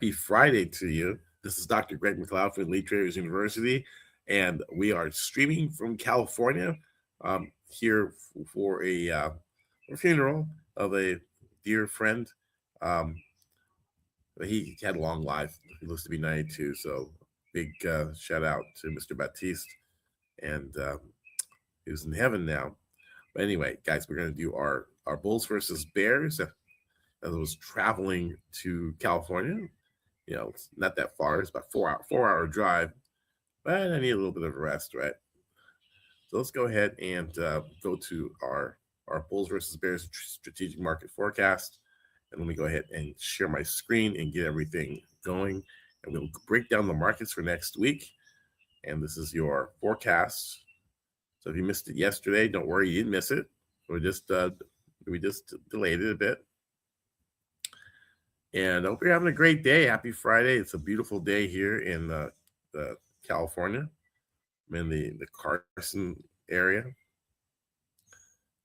Happy Friday to you. This is Dr. Greg McLeod from Elite Traders University, and we are streaming from California here for a funeral of a dear friend. Um, he had a long life. He lives to be 92, so big shout out to Mr. Baptiste. And he was in heaven now. But anyway, guys, we're going to do our Bulls versus Bears. As I was traveling to California, it's not that far. It's about 4 hour drive, but I need a little bit of a rest, right? So let's go ahead and go to our Bulls versus Bears strategic market forecast, and let me go ahead and share my screen and get everything going, and we'll break down the markets for next week. And this is your forecast. So if you missed it yesterday, don't worry, you didn't miss it. We just delayed it a bit. And I hope you're having a great day. Happy Friday. It's a beautiful day here in the California. I'm in the Carson area.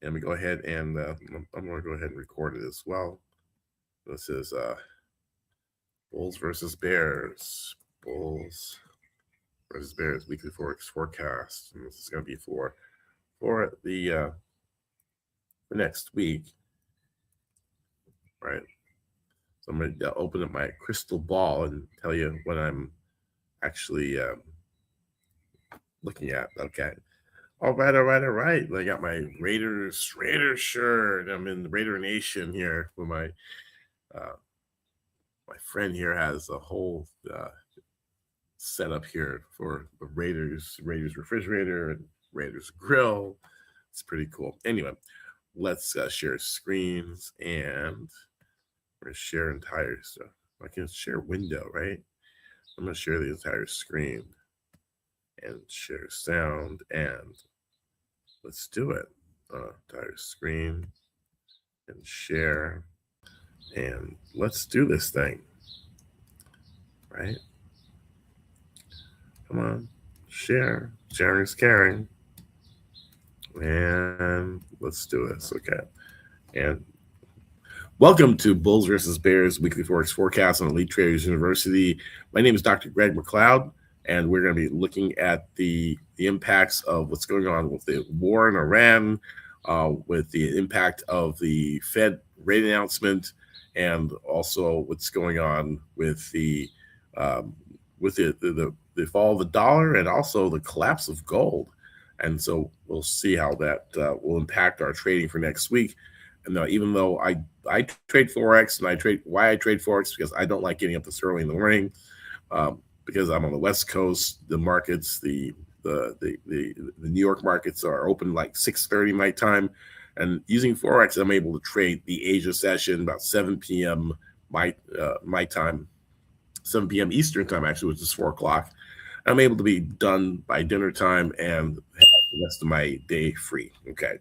And we go ahead and I'm going to go ahead and record it as well. This is Bulls versus Bears. Bulls versus Bears weekly forex forecast. And this is going to be for the for next week, right? So I'm going to open up my crystal ball and tell you what I'm actually looking at. Okay. All right. I got my Raiders shirt. I'm in the Raider Nation here with my friend here has a whole setup here for the Raiders refrigerator and Raiders grill. It's pretty cool. Anyway, let's share screens and we're gonna share entire stuff. I can share window, right? I'm gonna share the entire screen and share sound, and let's do it. Entire screen and share, and let's do this thing, right? Come on, share. Sharing is caring, and let's do this, okay? And welcome to Bulls versus Bears weekly forex forecast on Elite Traders University. My name is Dr. Greg McLeod, and we're going to be looking at the impacts of what's going on with the war in Iran, with the impact of the Fed rate announcement, and also what's going on with the fall of the dollar and also the collapse of gold. And so we'll see how that will impact our trading for next week. And even though I trade forex, and I trade forex because I don't like getting up this early in the morning, because I'm on the West Coast. The markets, the New York markets are open like 6:30 my time, and using forex, I'm able to trade the Asia session about 7 p.m. my time, 7 p.m. Eastern time actually, which is 4 o'clock. I'm able to be done by dinner time and have the rest of my day free. Okay.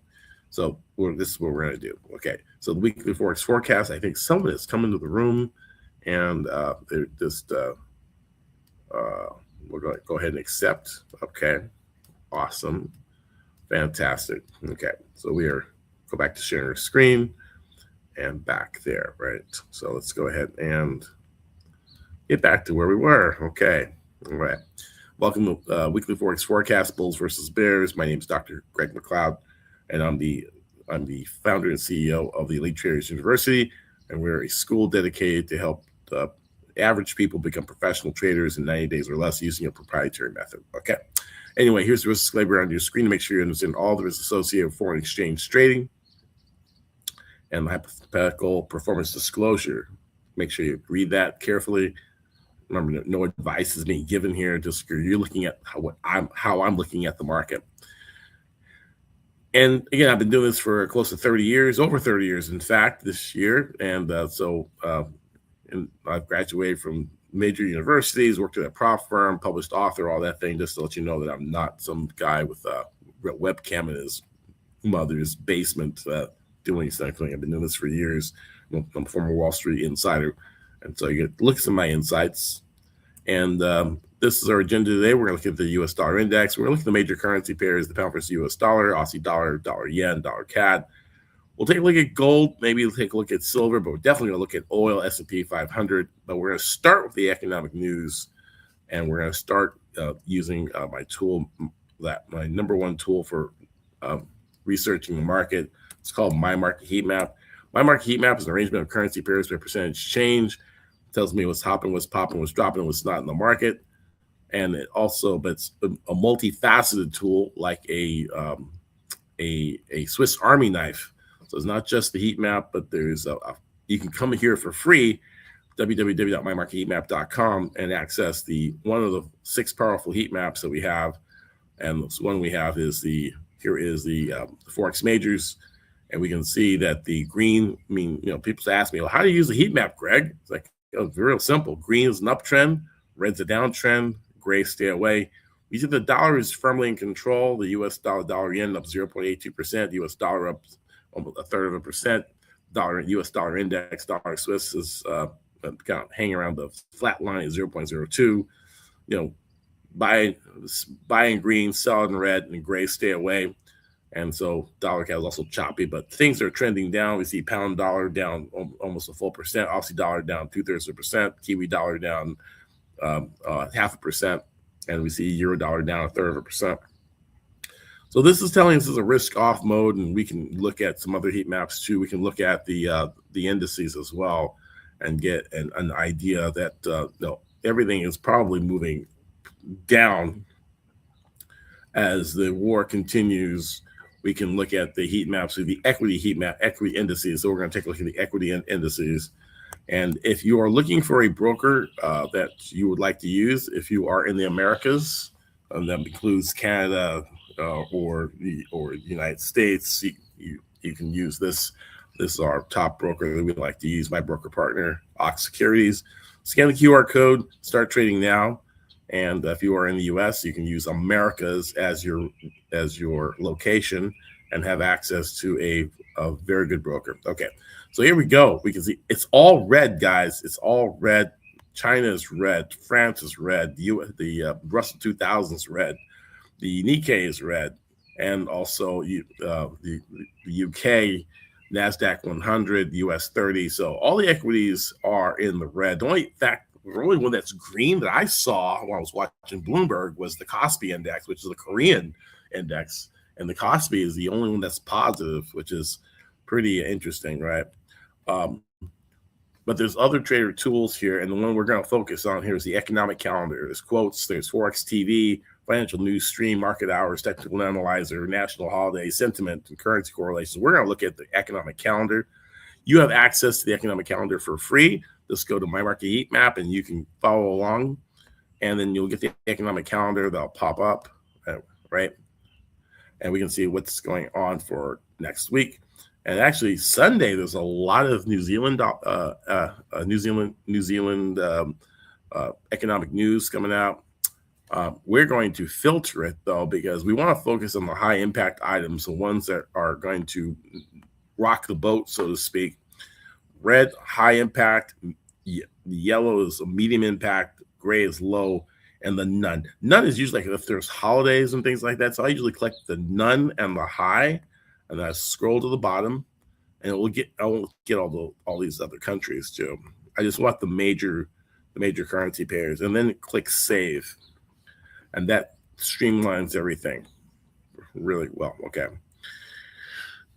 So this is what we're going to do. Okay. So the weekly forex forecast, I think someone has come into the room and they're just, we're going to go ahead and accept. Okay. Awesome. Fantastic. Okay. So go back to sharing our screen and back there, right? So let's go ahead and get back to where we were. Okay. All right. Welcome to Weekly Forex Forecast, Bulls versus Bears. My name is Dr. Greg McLeod, and I'm the founder and CEO of the Elite Traders University, and we're a school dedicated to help average people become professional traders in 90 days or less using a proprietary method. Okay. Anyway, here's the risk disclaimer on your screen to make sure you understand all the risks associated with foreign exchange trading and hypothetical performance disclosure. Make sure you read that carefully. Remember, no advice is being given here. Just you're looking at how I'm looking at the market. And again, I've been doing this for close to 30 years, over 30 years, in fact, this year. And and I've graduated from major universities, worked at a prof firm, published author, all that thing, just to let you know that I'm not some guy with a webcam in his mother's basement doing something. I've been doing this for years. I'm a former Wall Street insider. And so you get looks at my insights. And this is our agenda today. We're going to look at the U.S. dollar index. We're going to look at the major currency pairs, the pound versus U.S. dollar, Aussie dollar, dollar yen, dollar CAD. We'll take a look at gold, maybe we'll take a look at silver, but we're definitely going to look at oil, S&P 500. But we're going to start with the economic news, and we're going to start using my tool, my number one tool for researching the market. It's called My Market Heat Map. My Market Heat Map is an arrangement of currency pairs by percentage change. It tells me what's hopping, what's popping, what's dropping, what's not in the market. And it also, but it's a multifaceted tool, like a Swiss Army knife. So it's not just the heat map, but there's you can come here for free, www.mymarketheatmap.com, and access one of the 6 powerful heat maps that we have. And this one we have is the Forex majors, and we can see that the green, people ask me, well, how do you use the heat map, Greg? It's like, it's real simple. Green is an uptrend, red's a downtrend, gray stay away. We see the dollar is firmly in control. The U.S. dollar yen up 0.82%. The U.S. dollar up almost 1/3%. U.S. dollar index, dollar Swiss is kind of hanging around the flat line at 0.02. Buy in green, sell in red, and gray stay away. And so dollar is also choppy, but things are trending down. We see pound dollar down almost a full percent. Aussie dollar down 2/3%. Kiwi dollar down 0.5%. And we see euro dollar down 1/3%. So this is telling us this is a risk off mode, and we can look at some other heat maps too. We can look at the indices as well and get an idea that everything is probably moving down as the war continues. We can look at the heat maps, the equity heat map, equity indices. So we're going to take a look at the equity indices. And if you are looking for a broker that you would like to use, if you are in the Americas, that includes Canada or the United States, you can use this. This is our top broker that we like to use, my broker partner, Ox Securities. Scan the QR code, start trading now. And if you are in the U.S., you can use Americas as your location and have access to a very good broker. Okay. So here we go. We can see it's all red, guys. It's all red. China is red. France is red. The Russell 2000 is red. The Nikkei is red. And also the UK, NASDAQ 100, US 30. So all the equities are in the red. The only one that's green that I saw when I was watching Bloomberg was the Kospi index, which is the Korean index. And the Kospi is the only one that's positive, which is pretty interesting, right? But there's other trader tools here, and the one we're going to focus on here is the economic calendar. There's quotes, there's Forex TV, financial news stream, market hours, technical analyzer, national holiday, sentiment, and currency correlations. We're going to look at the economic calendar. You have access to the economic calendar for free. Just go to My Market Heat Map, and you can follow along, and then you'll get the economic calendar that'll pop up, right? And we can see what's going on for next week. And actually, Sunday there's a lot of New Zealand economic news coming out. We're going to filter it though, because we want to focus on the high impact items, the ones that are going to rock the boat, so to speak. Red, high impact. The yellow is a medium impact. Gray is low. And the none. None is usually like if there's holidays and things like that. So I usually click the none and the high, and then I scroll to the bottom, and I won't get all these other countries too. I just want the major currency pairs, and then click save, and that streamlines everything really well. Okay.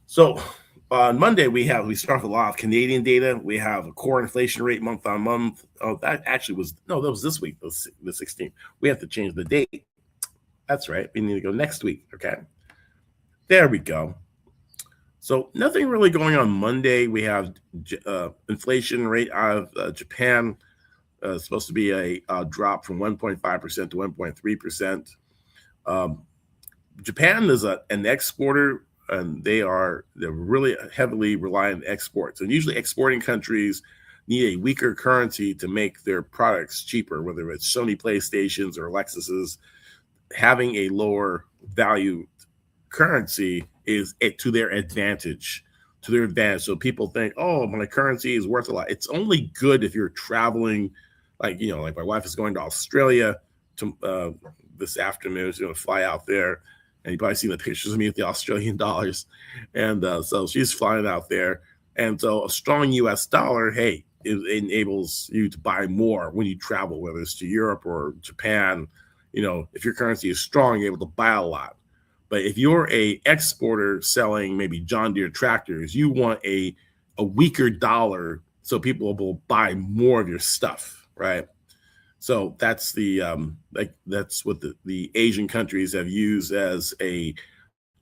So on Monday we start with a lot of Canadian data. We have a core inflation rate month on month. Oh, that was this week, the 16th. We have to change the date. That's right. We need to go next week. Okay. There we go. So nothing really going on Monday. We have inflation rate out of Japan. Supposed to be a drop from 1.5% to 1.3%. Japan is an exporter, and they're really heavily reliant on exports. And usually exporting countries need a weaker currency to make their products cheaper, whether it's Sony PlayStations or Lexuses. Having a lower value currency is to their advantage. So people think, oh, my currency is worth a lot. It's only good if you're traveling, like my wife is going to Australia this afternoon. She's going to fly out there, and you probably seen the pictures of me with the Australian dollars. And so she's flying out there. And so a strong US dollar, hey, it enables you to buy more when you travel, whether it's to Europe or Japan. If your currency is strong, you're able to buy a lot. But if you're a exporter selling maybe John Deere tractors, you want a weaker dollar so people will buy more of your stuff, right? So that's that's what the Asian countries have used as a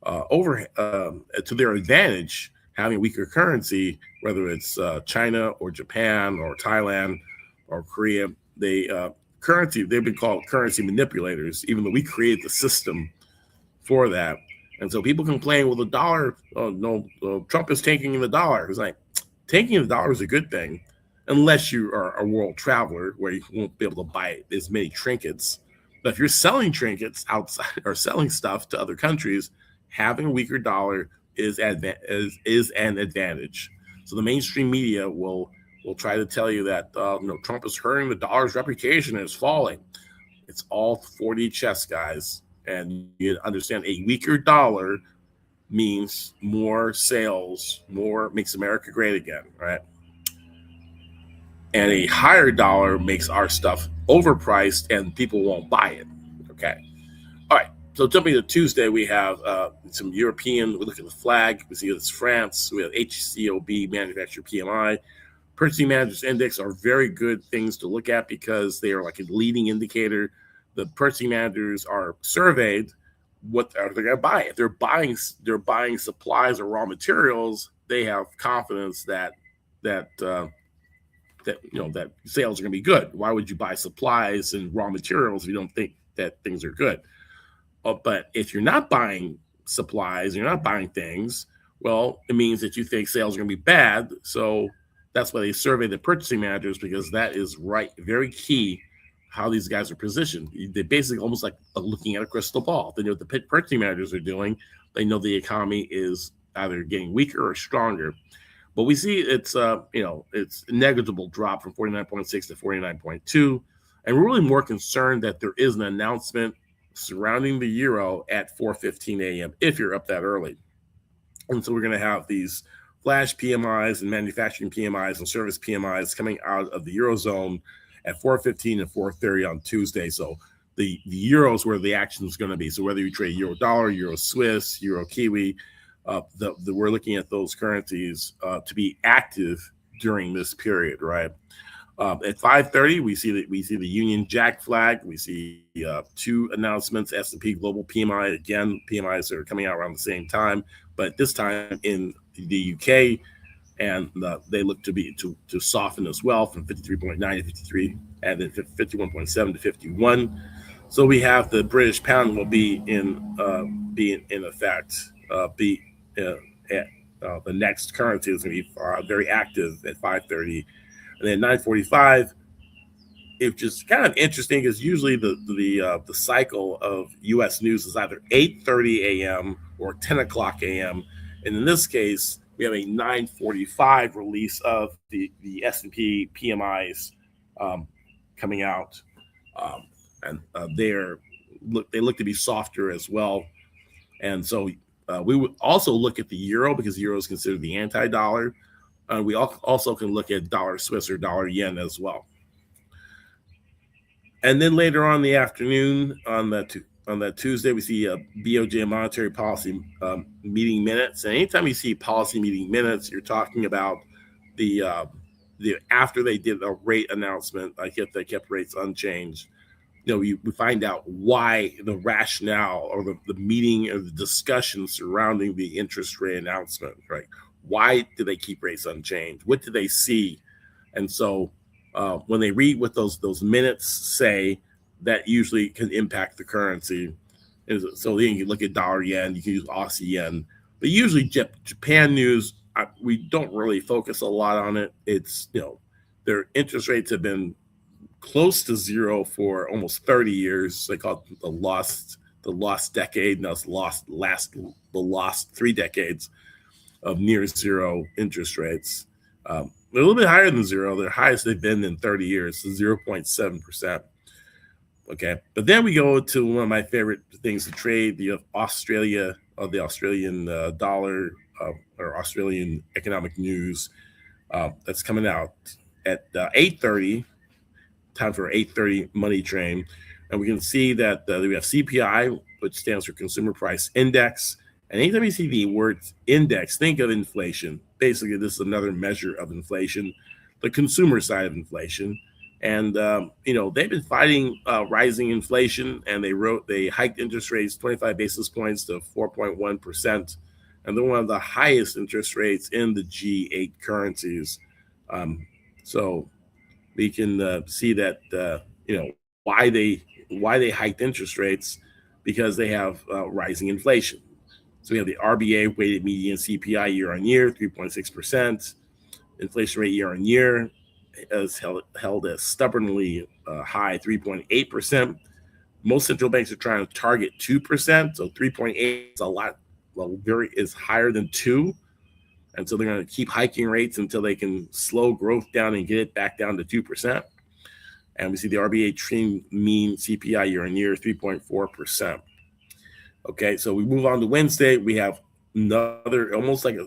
to their advantage, having a weaker currency, whether it's China or Japan or Thailand or Korea. They've been called currency manipulators, even though we created the system for that. And so people complain, well, the dollar, oh no, Trump is tanking the dollar. It's like, tanking the dollar is a good thing, unless you are a world traveler where you won't be able to buy as many trinkets. But if you're selling trinkets outside or selling stuff to other countries, having a weaker dollar is an advantage. So the mainstream media will try to tell you that Trump is hurting the dollar's reputation and it's falling. It's all 4D chess, guys. And you understand a weaker dollar means more sales, more makes America great again, right? And a higher dollar makes our stuff overpriced and people won't buy it. Okay. All right. So jumping to Tuesday, we have some European. We look at the flag. We see it's France. We have HCOB manufacturer PMI. Purchasing Managers Index are very good things to look at because they are like a leading indicator. The purchasing managers are surveyed. What are they going to buy? If they're buying supplies or raw materials, they have confidence that sales are going to be good. Why would you buy supplies and raw materials if you don't think that things are good? But if you're not buying supplies, you're not buying things, well, it means that you think sales are going to be bad. So that's why they survey the purchasing managers, because that is very key how these guys are positioned. They basically almost like looking at a crystal ball. They know what the purchasing managers are doing. They know the economy is either getting weaker or stronger. But we see it's a negligible drop from 49.6 to 49.2. And we're really more concerned that there is an announcement surrounding the euro at 4:15 a.m. if you're up that early. And so we're going to have these flash PMIs and manufacturing PMIs and service PMIs coming out of the Eurozone at 4:15 and 4:30 on Tuesday. So the euro is where the action is going to be. So whether you trade euro dollar, euro Swiss, euro Kiwi, we're looking at those currencies to be active during this period, right? At 5:30, we see the Union Jack flag. We see two announcements: S&P Global PMI. Again, PMIs are coming out around the same time, but this time in the UK, and they look to soften as well from 53.9 to 53, and then 51.7 to 51. So we have the British pound will be in effect. The next currency is going to be very active at 5:30. And then 9:45, it's just kind of interesting because usually the cycle of U.S. news is either 8:30 a.m. or 10 o'clock a.m. And in this case, we have a 9:45 release of the S&P PMIs coming out, and they look to be softer as well. And so we would also look at the euro, because the euro is considered the anti-dollar. We also can look at dollar Swiss or dollar yen as well. And then later on in the afternoon, on that Tuesday, we see a BOJ monetary policy meeting minutes. And anytime you see policy meeting minutes, you're talking about the after they did a rate announcement, they kept rates unchanged. We find out why the rationale or the meeting or the discussion surrounding the interest rate announcement, right? Why do they keep rates unchanged? What do they see? And so when they read what those minutes say, that usually can impact the currency. So then you can look at dollar yen, you can use Aussie yen. But usually Japan news, we don't really focus a lot on it. It's, their interest rates have been close to zero for almost 30 years. They call it the lost decade. Now it's the lost 3 decades of near zero interest rates. They're a little bit higher than zero. They're highest they've been in 30 years, so 0.7%. Okay, but then we go to one of my favorite things to trade: the the Australian dollar or Australian economic news that's coming out at 8:30. Time for 8:30 money train, and we can see that we have CPI, which stands for Consumer Price Index. And anytime you see the word index, think of inflation. Basically, this is another measure of inflation, the consumer side of inflation. And they've been fighting rising inflation, and they hiked interest rates 25 basis points to 4.1%, and they're one of the highest interest rates in the G8 currencies. Um, so we can see that why they hiked interest rates, because they have rising inflation. So we have the RBA weighted median CPI year on year 3.6%. Inflation rate year on year is held as stubbornly high 3.8%. Most central banks are trying to target 2%, so 3.8 is a lot. Well, is higher than 2. And so they're going to keep hiking rates until they can slow growth down and get it back down to 2%. And we see the RBA trend mean CPI year on year 3.4%. Okay, so we move on to Wednesday. We have another almost like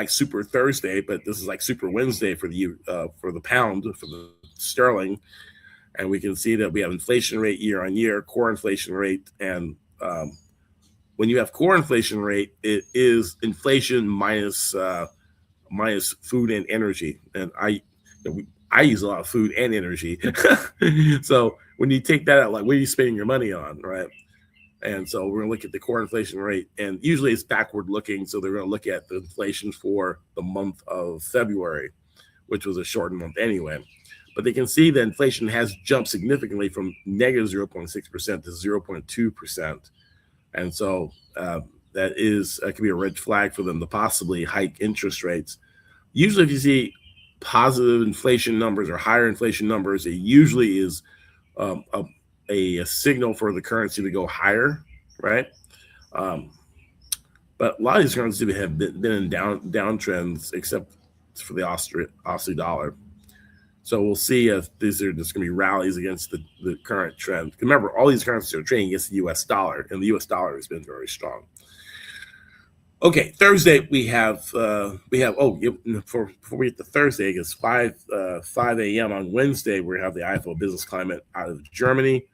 Super Thursday, but this is like Super Wednesday for the pound, for the sterling. And we can see that we have inflation rate year on year, core inflation rate, and when you have core inflation rate, it is inflation minus food and energy. And I use a lot of food and energy. So when you take that out, like, what are you spending your money on, right? And so we're going to look at the core inflation rate, and usually it's backward looking. So they're going to look at the inflation for the month of February, which was a shortened month anyway. But they can see that inflation has jumped significantly from negative 0.6% to 0.2%. And so that could be a red flag for them to possibly hike interest rates. Usually if you see positive inflation numbers or higher inflation numbers, it usually is a signal for the currency to go higher, right? But a lot of these currencies have been in downtrends, except for the Aussie dollar. So we'll see if these are just going to be rallies against the current trend. Remember, all these currencies are trading against the U.S. dollar, and the U.S. dollar has been very strong. Okay, Thursday we have before we get to Thursday, it's 5 a.m. on Wednesday. We have the IFO business climate out of Germany,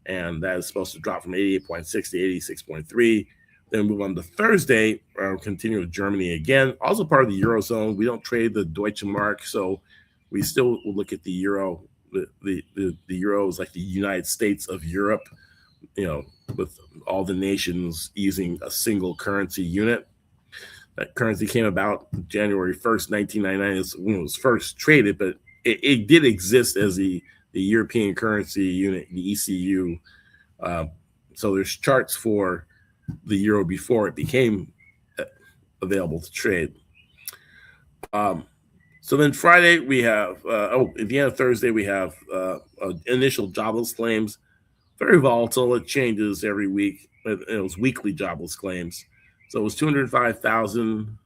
and that is supposed to drop from 88.6 to 86.3. Then move on to Thursday, continue with Germany again, also part of the Eurozone. We don't trade the Deutsche Mark, so we still will look at the euro. The euro is like the United States of Europe, with all the nations using a single currency unit. That currency came about January 1st, 1999 is when it was first traded, but it did exist as the European currency unit, the ECU. So there's charts for the euro before it became available to trade. So then Friday we have, at the end of Thursday we have initial jobless claims. Very volatile. It changes every week. It was weekly jobless claims. So it was 205,000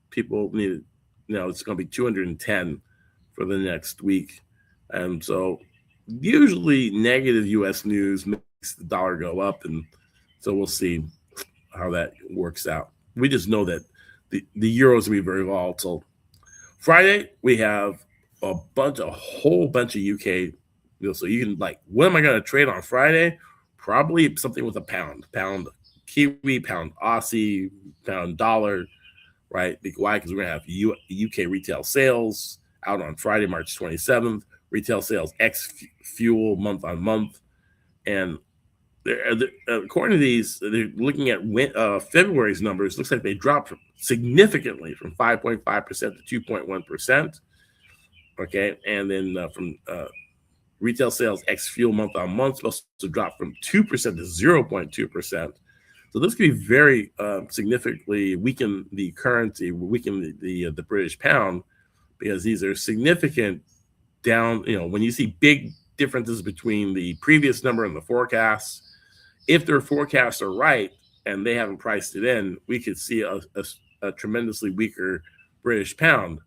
people needed. It's going to be 210 for the next week. And so usually negative U.S. news makes the dollar go up. And so we'll see how that works out. We just know that the euro is going to be very volatile. Friday, we have a whole bunch of UK. So you can, like, what am I going to trade on Friday? Probably something with a pound Kiwi, pound Aussie, pound dollar, right? Why? Because we're going to have UK retail sales out on Friday, March 27th. Retail sales ex fuel month on month. And according to these, they're looking at February's numbers. Looks like they dropped significantly from 5.5% to 2.1%. Okay, and then from retail sales ex fuel month on month supposed to drop from 2% to 0.2%. So this could be very significantly weaken the currency, weaken the British pound, because these are significant down. When you see big differences between the previous number and the forecasts, if their forecasts are right and they haven't priced it in, we could see a tremendously weaker British pound,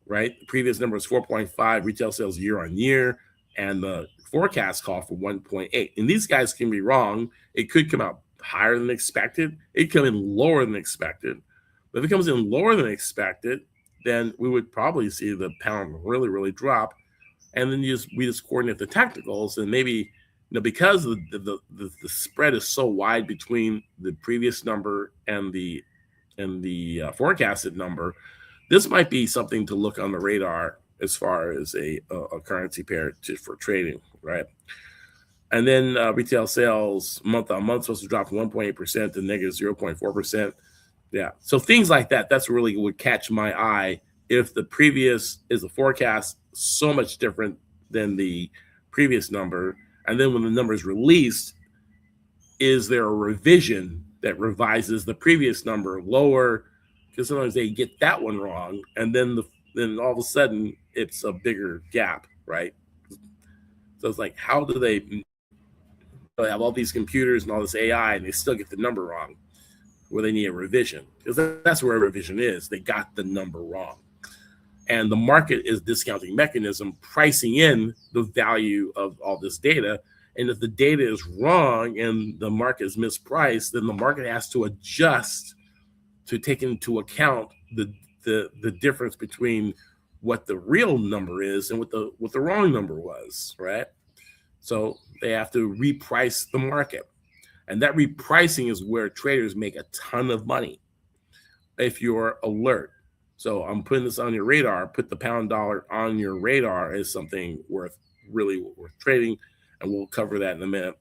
right? The previous number was 4.5 retail sales year on year, and the forecast call for 1.8. And these guys can be wrong. It could come out higher than expected. It could come in lower than expected. But if it comes in lower than expected, then we would probably see the pound really, really drop. And then we just coordinate the technicals, and maybe because the spread is so wide between the previous number and the forecasted number, this might be something to look on the radar as far as a currency pair for trading, right? And then retail sales month on month supposed to drop from 1.8% to negative 0.4%. Yeah, so things like that, that's really would catch my eye if the previous is the forecast so much different than the previous number. And then when the number is released, is there a revision that revises the previous number lower? Because sometimes they get that one wrong, and then all of a sudden it's a bigger gap, right? So it's like, how do they have all these computers and all this AI and they still get the number wrong? Where they need a revision, because that's where a revision is. They got the number wrong. And the market is a discounting mechanism pricing in the value of all this data. And if the data is wrong and the market is mispriced, then the market has to adjust to take into account the difference between what the real number is and what the wrong number was, right? So they have to reprice the market. And that repricing is where traders make a ton of money if you're alert. So I'm putting this on your radar. Put the pound dollar on your radar as something really worth trading, and we'll cover that in a minute.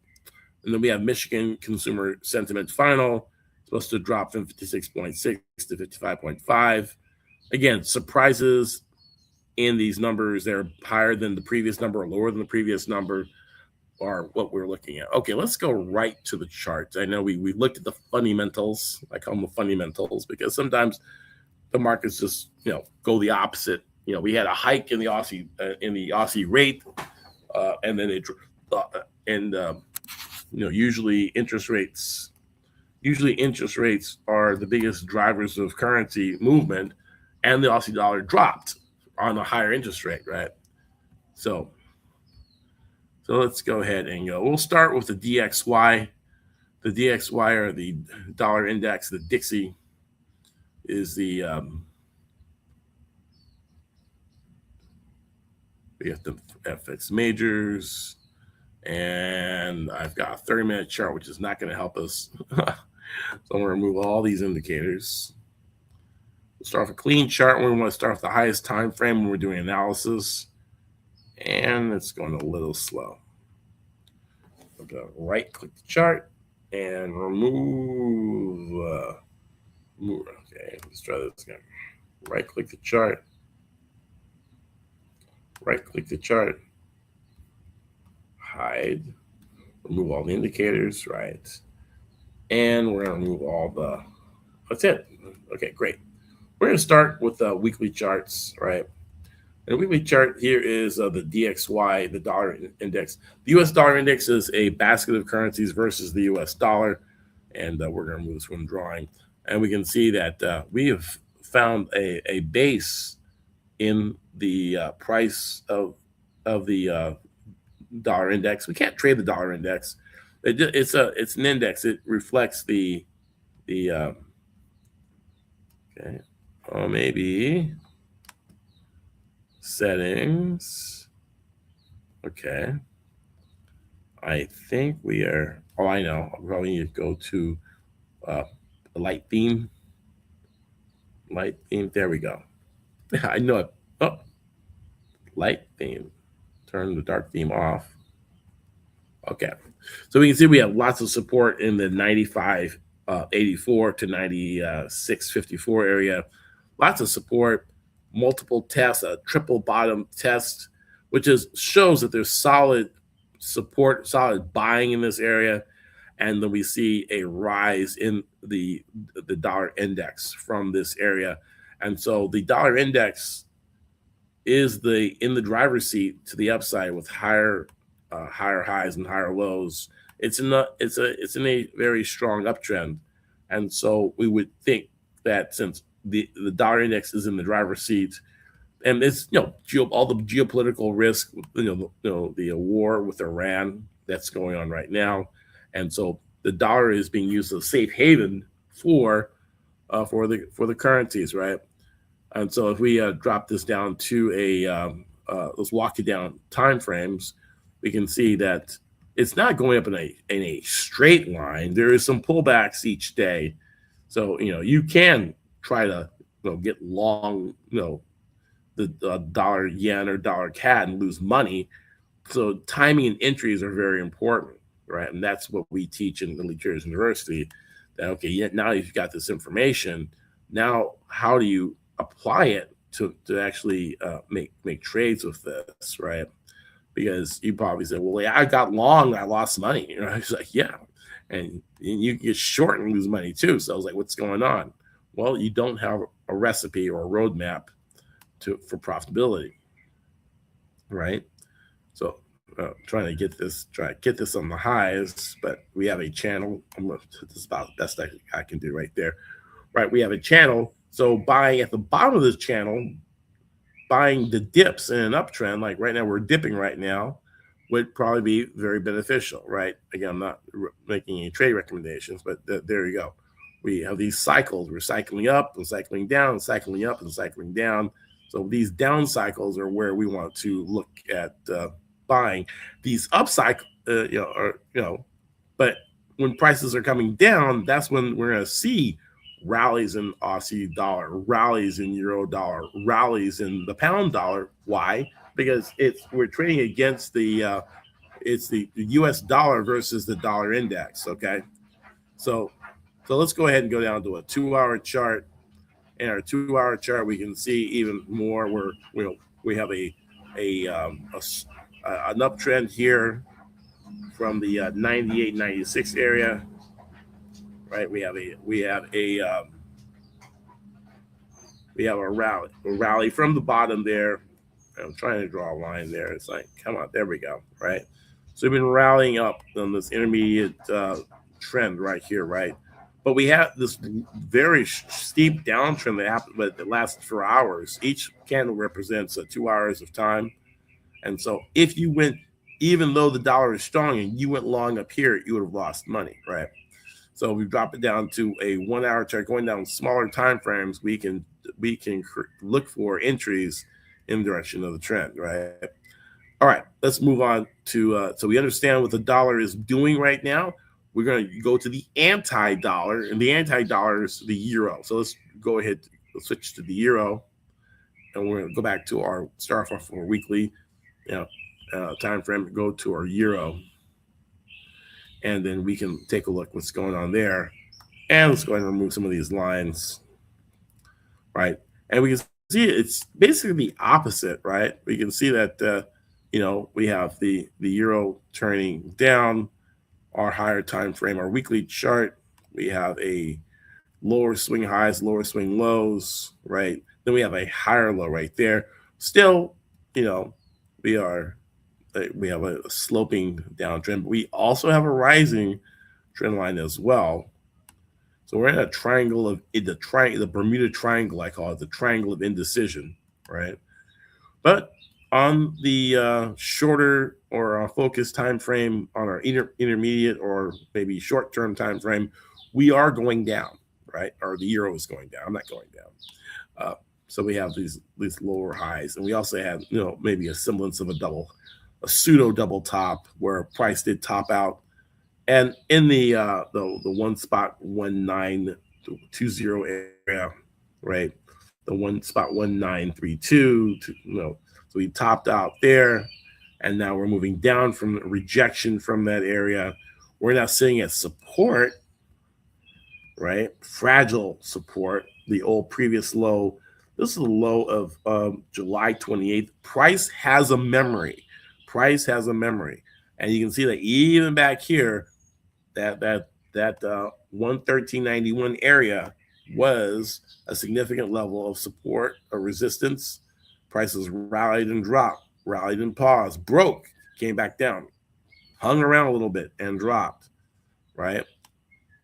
And then we have Michigan consumer sentiment final, supposed to drop from 56.6 to 55.5. Again, surprises in these numbers. They're higher than the previous number or lower than the previous number, are what we're looking at. Okay, let's go right to the charts. I know we looked at the fundamentals. I call them the fundamentals because sometimes the markets just go the opposite. We had a hike in the Aussie rate, and then usually interest rates are the biggest drivers of currency movement, and the Aussie dollar dropped on a higher interest rate, right? So let's go ahead and go. We'll start with the DXY. The DXY, or the dollar index. The Dixie is the we have the FX majors, and I've got a 30-minute chart, which is not going to help us. So I'm going to remove all these indicators. We'll start with a clean chart. We want to start with the highest time frame when we're doing analysis, and it's going a little slow. I'm going to right-click the chart and remove. Okay, let's try this again. Right-click the chart. Right-click the chart. Hide. Remove all the indicators, right? And we're going to remove all the. That's it. Okay, great. We're going to start with the weekly charts, right? And the weekly chart here is the DXY, the dollar index. The U.S. dollar index is a basket of currencies versus the U.S. dollar. And we're going to move this one drawing. And we can see that we have found a base in the price of the dollar index. We can't trade the dollar index. It's an index. It reflects the okay. Oh, maybe settings. Okay. I think we are. Oh, I know. I probably need to go to a light theme. Light theme. There we go. I know it. Oh, light theme. Turn the dark theme off. Okay. So we can see we have lots of support in the 95.84 to 96.54 area. Lots of support, multiple tests, a triple bottom test, which shows that there's solid support, solid buying in this area. And then we see a rise in the dollar index from this area. And so the dollar index is in the driver's seat to the upside with higher highs and higher lows. It's in a very strong uptrend. And so we would think that since the dollar index is in the driver's seat, and it's all the geopolitical risk, the war with Iran that's going on right now, and so the dollar is being used as a safe haven for the currencies, right? And so if we drop this down to let's walk it down time frames, we can see that it's not going up in a straight line. There is some pullbacks each day, so you can try to get long the dollar yen or dollar CAD and lose money. So timing and entries are very important, right? And that's what we teach in the Elite Traders University. That okay, now you've got this information. Now, how do you apply it to actually make trades with this, right? Because you probably said, well, yeah, I got long, I lost money. I was like, yeah, and you get short and lose money too. So I was like, what's going on? Well, you don't have a recipe or a roadmap for profitability, right? So trying to try to get this on the highs, but we have a channel. This is about the best I can do right there. Right, we have a channel. So buying at the bottom of this channel, buying the dips in an uptrend, like right now we're dipping right now, would probably be very beneficial, right? Again, I'm not making any trade recommendations, but there you go. We have these cycles. We're cycling up and cycling down, and cycling up and cycling down. So these down cycles are where we want to look at buying. These up cycles, but when prices are coming down, that's when we're going to see rallies in Aussie dollar, rallies in euro dollar, rallies in the pound dollar. Why? Because we're trading against it's the US dollar versus the dollar index. Okay, so let's go ahead and go down to a 2-hour chart. In our 2-hour chart, we can see even more where we have an uptrend here from the 98, 96 area. Right, we have a rally from the bottom there. I'm trying to draw a line there. It's like, come on, there we go, right? So we've been rallying up on this intermediate trend right here, right? But we have this very steep downtrend that happened, but it lasted for hours. Each candle represents 2 hours of time. And so if you went, even though the dollar is strong and you went long up here, you would have lost money, right? So we drop it down to a 1-hour chart, going down smaller time frames. We can look for entries in the direction of the trend, right? All right, let's move on to so we understand what the dollar is doing right now. We're going to go to the anti-dollar, and the anti-dollar is the euro. So let's go ahead, switch to the euro, and we're going to go back to our start off our weekly time frame. Go to our euro, and then we can take a look what's going on there. And let's go ahead and remove some of these lines, right? And we can see it's basically the opposite, right? We can see that we have the euro turning down, our higher time frame, our weekly chart. We have a lower swing highs, lower swing lows, right? Then we have a higher low right there. Still, we have a sloping downtrend, but we also have a rising trend line as well. So we're in a triangle of the Bermuda Triangle, I call it the triangle of indecision, right? But on the shorter or focused time frame, on our intermediate or maybe short-term time frame, we are going down, right? Or the euro is going down. I'm not going down. So we have these lower highs, and we also have maybe a semblance of a pseudo double top where price did top out, and in the 1.1920 area, right? The 1.1932, so we topped out there, and now we're moving down from rejection from that area. We're now sitting at support, right? Fragile support, the old previous low. This is the low of July 28th. Price has a memory. And you can see that even back here, that 113.91 area was a significant level of support or resistance. Prices rallied and dropped, rallied and paused, broke, came back down, hung around a little bit and dropped, right?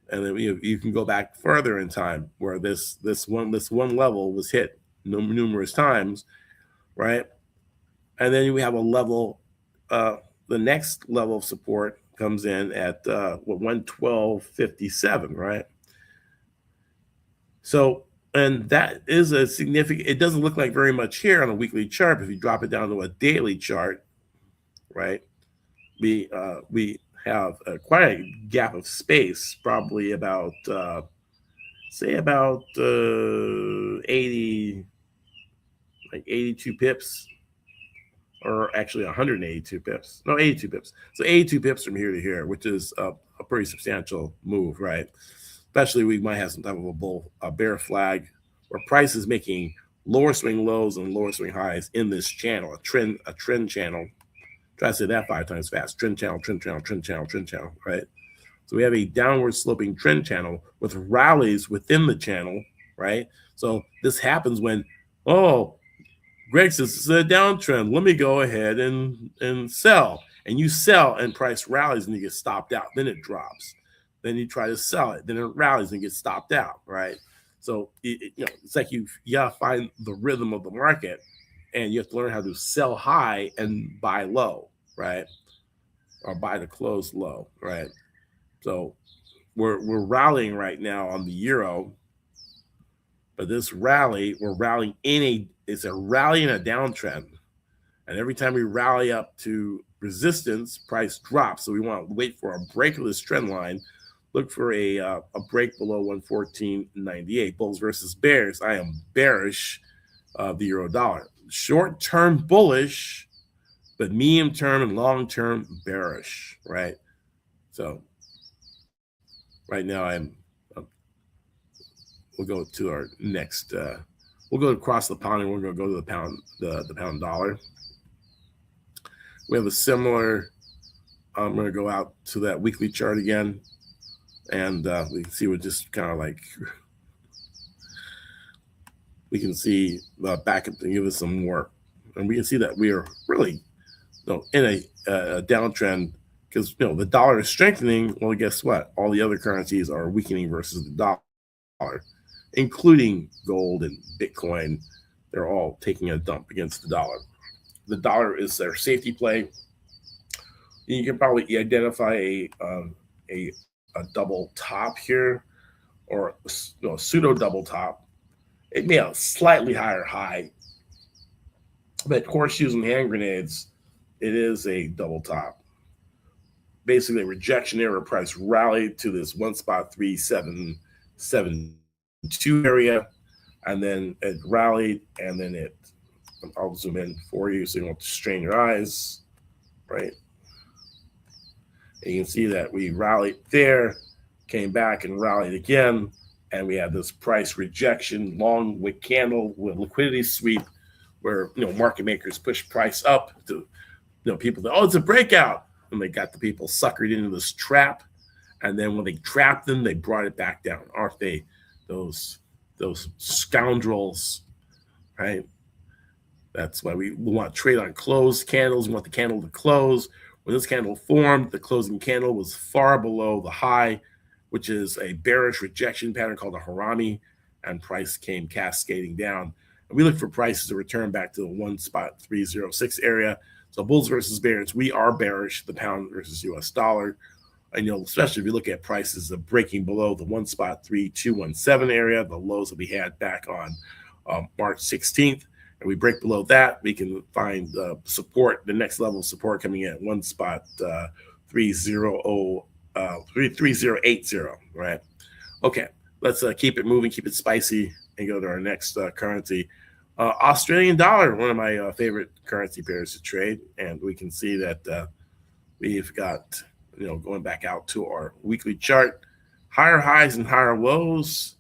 And then you can go back further in time where this one level was hit numerous times, right? And then we have a level, the next level of support comes in at 112.57, right? So, and that is a significant, it doesn't look like very much here on a weekly chart. But if you drop it down to a daily chart, right, we have quite a gap of space, probably about, say about 80, like 82 pips, or actually 182 pips. No, 82 pips. So 82 pips from here to here, which is a pretty substantial move, right? Especially we might have some type of a bear flag, where price is making lower swing lows and lower swing highs in this channel, a trend channel. Try to say that 5 times fast. Trend channel, trend channel, trend channel, trend channel, right? So we have a downward sloping trend channel with rallies within the channel, right? So this happens when, oh, Greg says it's a downtrend. Let me go ahead and sell. And you sell and price rallies and you get stopped out. Then it drops. Then you try to sell it. Then it rallies and gets stopped out, right? So it's like you gotta find the rhythm of the market, and you have to learn how to sell high and buy low, right? Or buy the close low, right? So we're rallying right now on the euro, but this rally, we're rallying it's a rally in a downtrend. And every time we rally up to resistance, price drops. So we want to wait for a break of this trend line. Look for a break below 114.98. Bulls versus bears. I am bearish of the euro dollar. Short term bullish, but medium term and long term bearish, right? So right now we'll go to our next. We'll go across the pond, and we're going to go to the pound dollar. We have a similar. I'm going to go out to that weekly chart again, and we can see what just kind of like. We can see back up and give us some more, and we can see that we are really, in a downtrend, because the dollar is strengthening. Well, guess what? All the other currencies are weakening versus the dollar, including gold and Bitcoin. They're all taking a dump against the dollar. The dollar is their safety play. You can probably identify a double top here, or a pseudo double top. It may have a slightly higher high, but horseshoes and hand grenades, it is a double top. Basically, a rejection error price rallied to this 1.3772 area, and then it rallied, and then I'll zoom in for you so you don't strain your eyes, right? And you can see that we rallied there, came back and rallied again, and we had this price rejection, long wick candle with liquidity sweep, where market makers push price up to people that, it's a breakout, and they got the people suckered into this trap, and then when they trapped them, they brought it back down. Aren't they those scoundrels, right? That's why we want to trade on closed candles. We want the candle to close. When this candle formed, the closing candle was far below the high, which is a bearish rejection pattern called a harami, and price came cascading down. And we look for prices to return back to the 1.306 area. So bulls versus bears, we are bearish, the pound versus US dollar. And especially if you look at prices of breaking below the 1.3217 area, the lows that we had back on March 16th. And we break below that, we can find support, the next level of support coming in at 1.3080, right? Okay, let's keep it moving, keep it spicy, and go to our next currency. Australian dollar, one of my favorite currency pairs to trade. And we can see that we've got, going back out to our weekly chart, higher highs and higher lows.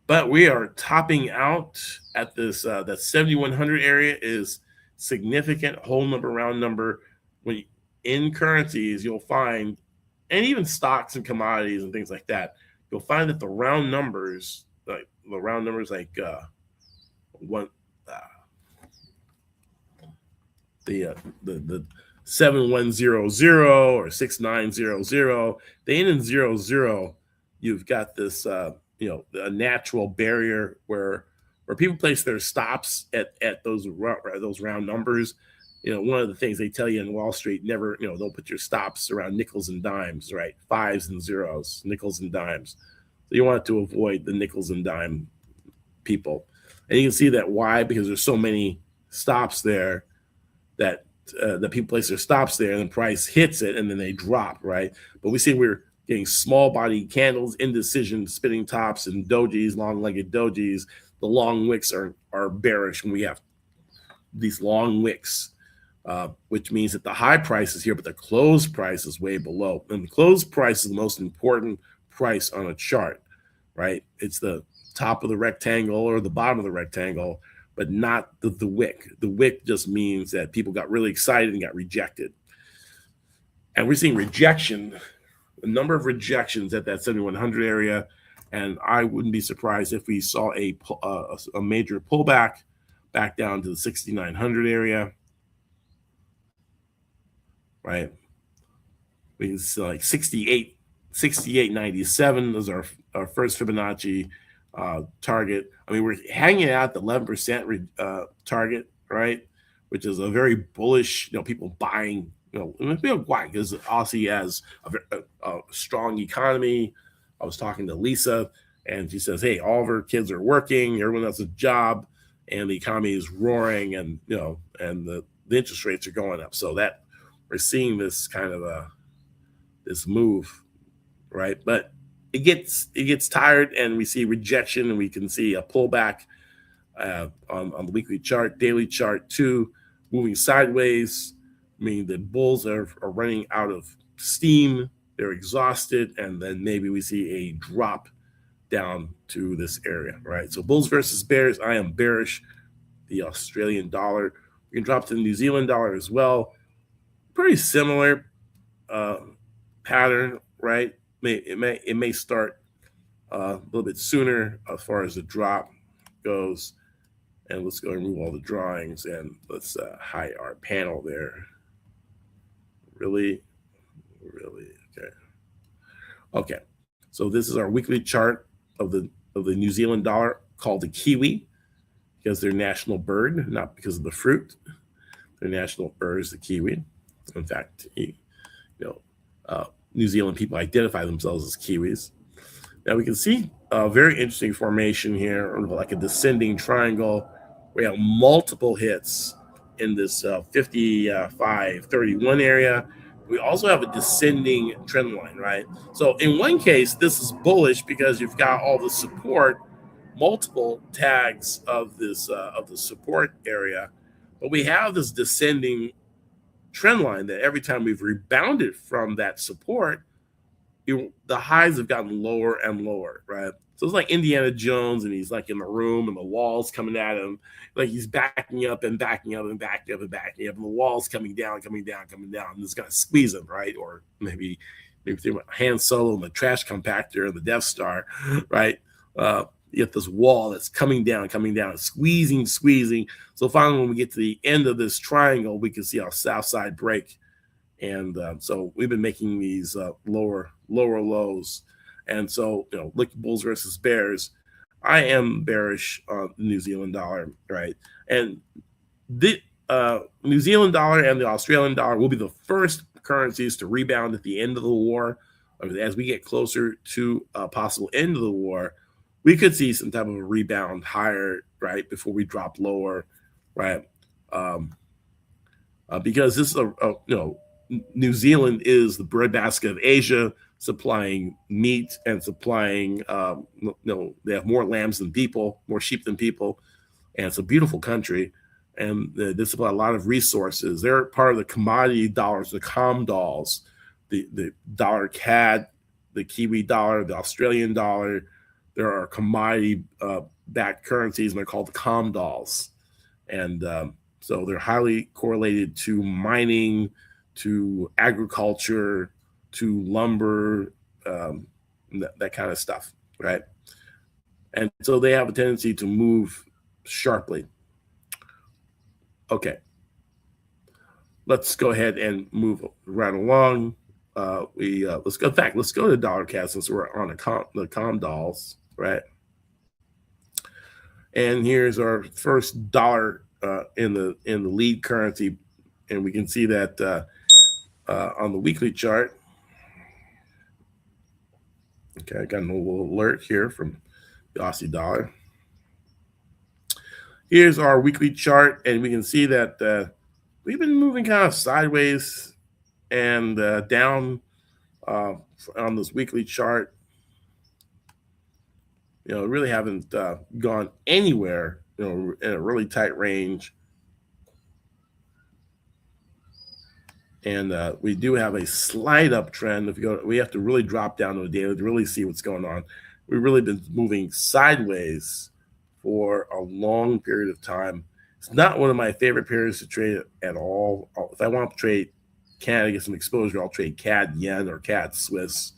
But we are topping out at this, that 7,100 area is significant, whole number, round number. When in currencies, you'll find, and even stocks and commodities and things like that, you'll find that the round numbers, the 7100 or 6900, they end in 00. You've got this, a natural barrier where where people place their stops at those round numbers. One of the things they tell you in Wall Street, never, don't put your stops around nickels and dimes, right? Fives and zeros, nickels and dimes. So you want to avoid the nickels and dime people. And you can see that why, because there's so many stops there that the people place their stops there and the price hits it and then they drop, right? But we see we're getting small body candles, indecision, spinning tops, and dojis, long-legged dojis. The long wicks are bearish when we have these long wicks, which means that the high price is here, but the close price is way below. And the close price is the most important price on a chart, right? It's the top of the rectangle or the bottom of the rectangle, but not the wick. The wick just means that people got really excited and got rejected. And we're seeing rejection, a number of rejections at that 7,100 area. And I wouldn't be surprised if we saw a major pullback back down to the 6,900 area, right? We can see like 68.97 is our first Fibonacci target. I mean, we're hanging out the 11% target, right? Which is a very bullish, people buying, why? Because Aussie has a strong economy. I was talking to Lisa, and she says, hey, all of her kids are working, everyone has a job, and the economy is roaring, and and the interest rates are going up. So that we're seeing this kind of this move, right? But it gets tired, and we see rejection, and we can see a pullback on the weekly chart, daily chart too, moving sideways. I mean, the bulls are running out of steam. They're exhausted, and then maybe we see a drop down to this area, right? So bulls versus bears. I am bearish. The Australian dollar. We can drop to the New Zealand dollar as well. Pretty similar pattern, right? It may start a little bit sooner as far as the drop goes. And let's go and remove all the drawings, and let's hide our panel there. Really, okay. Okay, so this is our weekly chart of the New Zealand dollar, called the kiwi, because their national bird, not because of the fruit. Their national bird is the kiwi. In fact, New Zealand people identify themselves as kiwis. Now we can see a very interesting formation here, like a descending triangle. We have multiple hits in this 55.31 area. We also have a descending trend line, right? So in one case, this is bullish because you've got all the support, multiple tags of this of the support area, but we have this descending trend line that every time we've rebounded from that support, the highs have gotten lower and lower, right? So it's like Indiana Jones, and he's like in the room, and the wall's coming at him, like he's backing up and backing up and backing up and backing up, and the wall's coming down, and it's gonna squeeze him, right? Or maybe think about Han Solo and the trash compactor and the Death Star, right? You get this wall that's coming down, squeezing. So finally, when we get to the end of this triangle, we can see our south side break. And so we've been making these lower lows. And so, look, bulls versus bears. I am bearish on the New Zealand dollar, right? And the New Zealand dollar and the Australian dollar will be the first currencies to rebound at the end of the war. As we get closer to a possible end of the war, we could see some type of a rebound higher, right, before we drop lower, right? Because this is New Zealand is the breadbasket of Asia, supplying meat and supplying, they have more lambs than people, more sheep than people, and it's a beautiful country, and they supply a lot of resources. They're part of the commodity dollars, the COMDOLs, the dollar CAD, the Kiwi dollar, the Australian dollar. There are commodity-backed currencies, and they're called the COMDOLs, and so they're highly correlated to mining, to agriculture, to lumber, that kind of stuff, right? And so they have a tendency to move sharply. Okay, let's go ahead and move right along. Let's go. In fact, let's go to dollar CAD since we're on the COMDOLs, right? And here's our first dollar in the lead currency, and we can see that on the weekly chart. Okay, I got a little alert here from the Aussie dollar. Here's our weekly chart, and we can see that we've been moving kind of sideways and down on this weekly chart. Really haven't gone anywhere, in a really tight range. And we do have a slight uptrend. We have to really drop down to the daily to really see what's going on. We've really been moving sideways for a long period of time. It's not one of my favorite periods to trade at all. If I want to trade CAD, get some exposure, I'll trade CAD yen or CAD Swiss.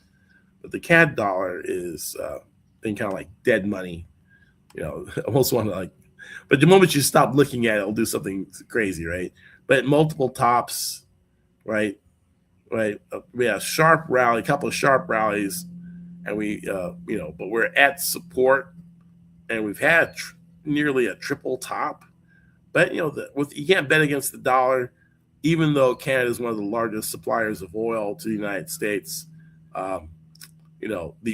But the CAD dollar is been kind of like dead money. I almost want to but the moment you stop looking at it, it'll do something crazy, right? But multiple tops, right? We had a sharp rally, a couple of sharp rallies, and but we're at support, and we've had nearly a triple top. But you can't bet against the dollar, even though Canada is one of the largest suppliers of oil to the United States. The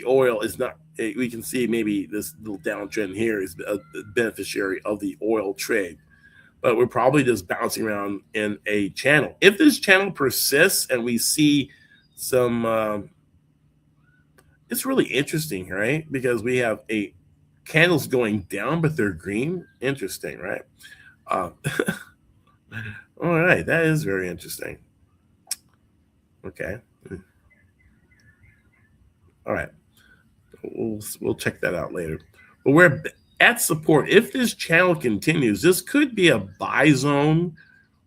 oil is not. We can see maybe this little downtrend here is a beneficiary of the oil trade, but we're probably just bouncing around in a channel. If this channel persists and we see some, it's really interesting, right? Because we have candles going down, but they're green. Interesting, right? All right, that is very interesting. Okay. All right. We'll check that out later. But we're at support. If this channel continues, this could be a buy zone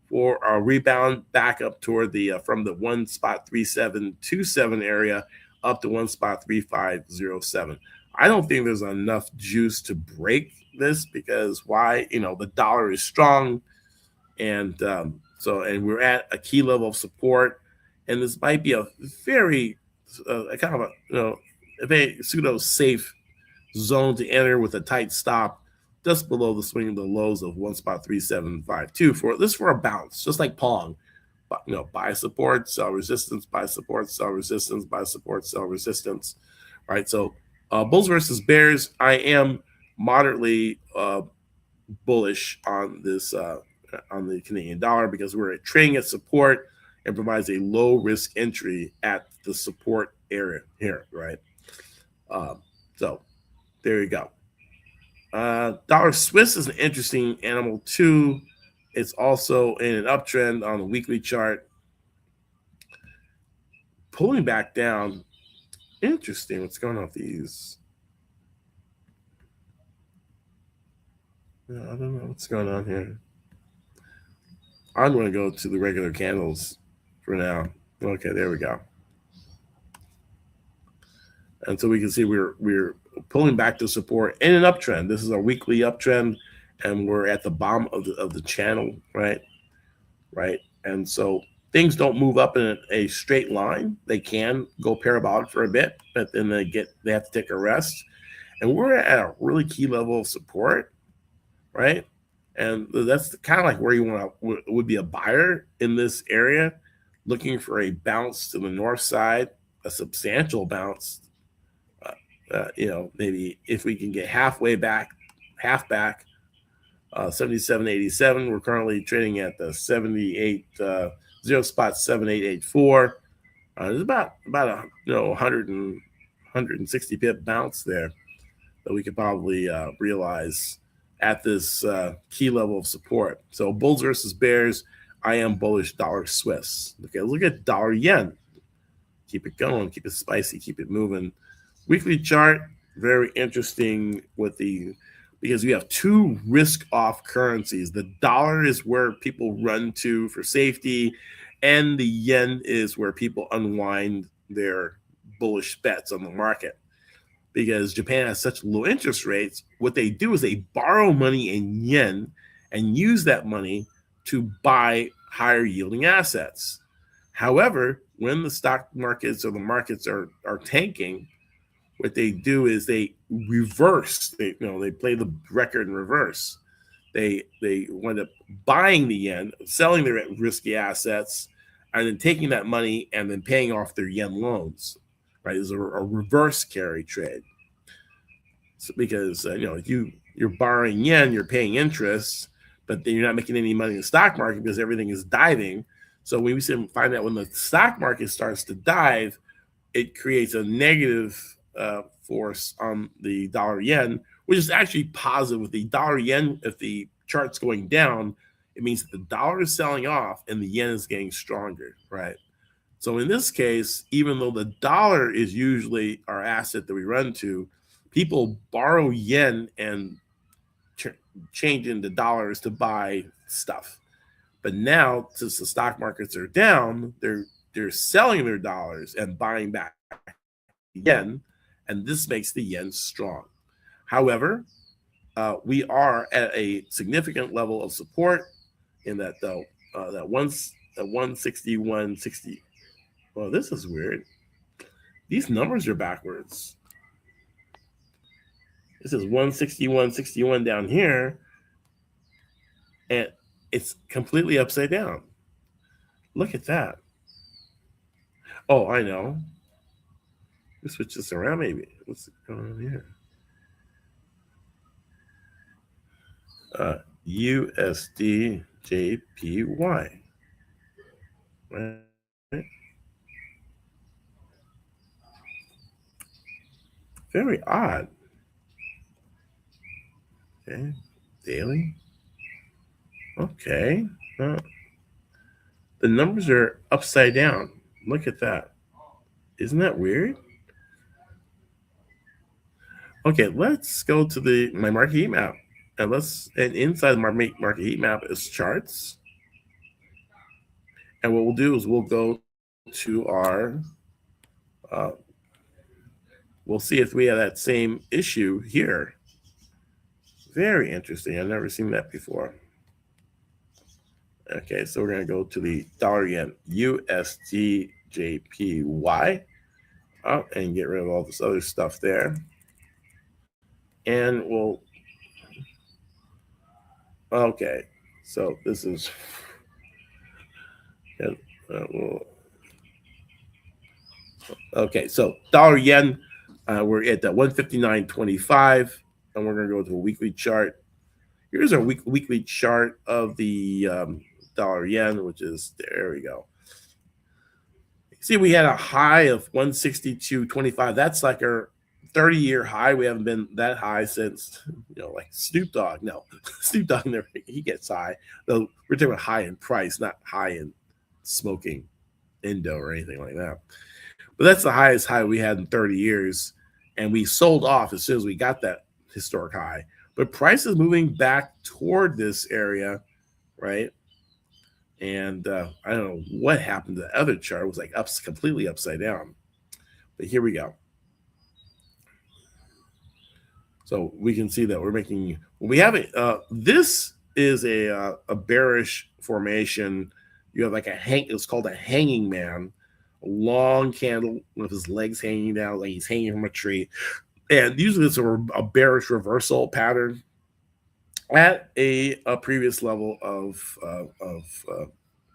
for a rebound back up toward the from the 1.3727 area up to 1.3507. I don't think there's enough juice to break this because the dollar is strong, and we're at a key level of support, and this might be a very kind of a very pseudo safe zone to enter with a tight stop just below the swing of the lows of 1.3752 for a bounce, just like Pong. But buy support, sell resistance, buy support, sell resistance, buy support, sell resistance. Right. So bulls versus bears. I am moderately bullish on this on the Canadian dollar because we're trading at support and provides a low risk entry at the support area here. Right. So there you go. Dollar Swiss is an interesting animal too. It's also in an uptrend on the weekly chart, pulling back down. Interesting. What's going on with these? I don't know what's going on here. I'm going to go to the regular candles for now. Okay, there we go. And so we can see we're pulling back to support in an uptrend. This is a weekly uptrend, and we're at the bottom of the channel, right? And so things don't move up in a straight line. They can go parabolic for a bit, but then they have to take a rest. And we're at a really key level of support, right? And that's kind of like where you would be a buyer in this area, looking for a bounce to the north side, a substantial bounce. Maybe if we can get half back, 77.87. We're currently trading at the 78 0.7884. There's about a 160 pip bounce there that we could probably realize at this key level of support. So bulls versus bears. I am bullish dollar Swiss. Okay, look at dollar yen. Keep it going, keep it spicy, keep it moving. Weekly chart, very interesting because we have two risk-off currencies. The dollar is where people run to for safety, and the yen is where people unwind their bullish bets on the market. Because Japan has such low interest rates, what they do is they borrow money in yen and use that money to buy higher yielding assets. However, when the stock markets or the markets are tanking, what they do is they reverse. They play the record in reverse. They wind up buying the yen, selling their risky assets, and then taking that money and then paying off their yen loans. Right, it's a reverse carry trade. So because you're borrowing yen, you're paying interest, but then you're not making any money in the stock market because everything is diving. So we find out when the stock market starts to dive, it creates a negative force on the dollar yen, which is actually positive. With the dollar yen, if the chart's going down, it means that the dollar is selling off and the yen is getting stronger, right? So in this case, even though the dollar is usually our asset that we run to, people borrow yen and change into dollars to buy stuff. But now, since the stock markets are down, they're selling their dollars and buying back yen, and this makes the yen strong. However, we are at a significant level of support in that though that 161.60. Well, this is weird. These numbers are backwards. This is 161.61 down here, and it's completely upside down. Look at that. Oh, I know. Let's switch this around maybe. What's going on here? USD JPY. Right? Very odd. Okay. Daily. Okay. The numbers are upside down. Look at that. Isn't that weird? Okay, let's go to my market heat map. And inside my market heat map is charts. And what we'll do is we'll go to we'll see if we have that same issue here. Very interesting. I've never seen that before. Okay, so we're going to go to the dollar yen USD JPY and get rid of all this other stuff there. And okay, so this is, okay, so dollar yen, we're at that 159.25, and we're going to go to a weekly chart. Here's our weekly chart of the dollar yen, which is, there we go. See, we had a high of 162.25. That's like our 30-year high. We haven't been that high since, like Snoop Dogg. No, Snoop Dogg never, he gets high. Though we're talking about high in price, not high in smoking Indo or anything like that. But that's the highest high we had in 30 years. And we sold off as soon as we got that historic high. But price is moving back toward this area, right? And I don't know what happened to the other chart. It was like completely upside down. But here we go. So we can see that we're making, we have it. This is a bearish formation. You have like it's called a hanging man, a long candle with his legs hanging down, like he's hanging from a tree. And usually it's a bearish reversal pattern at a previous level of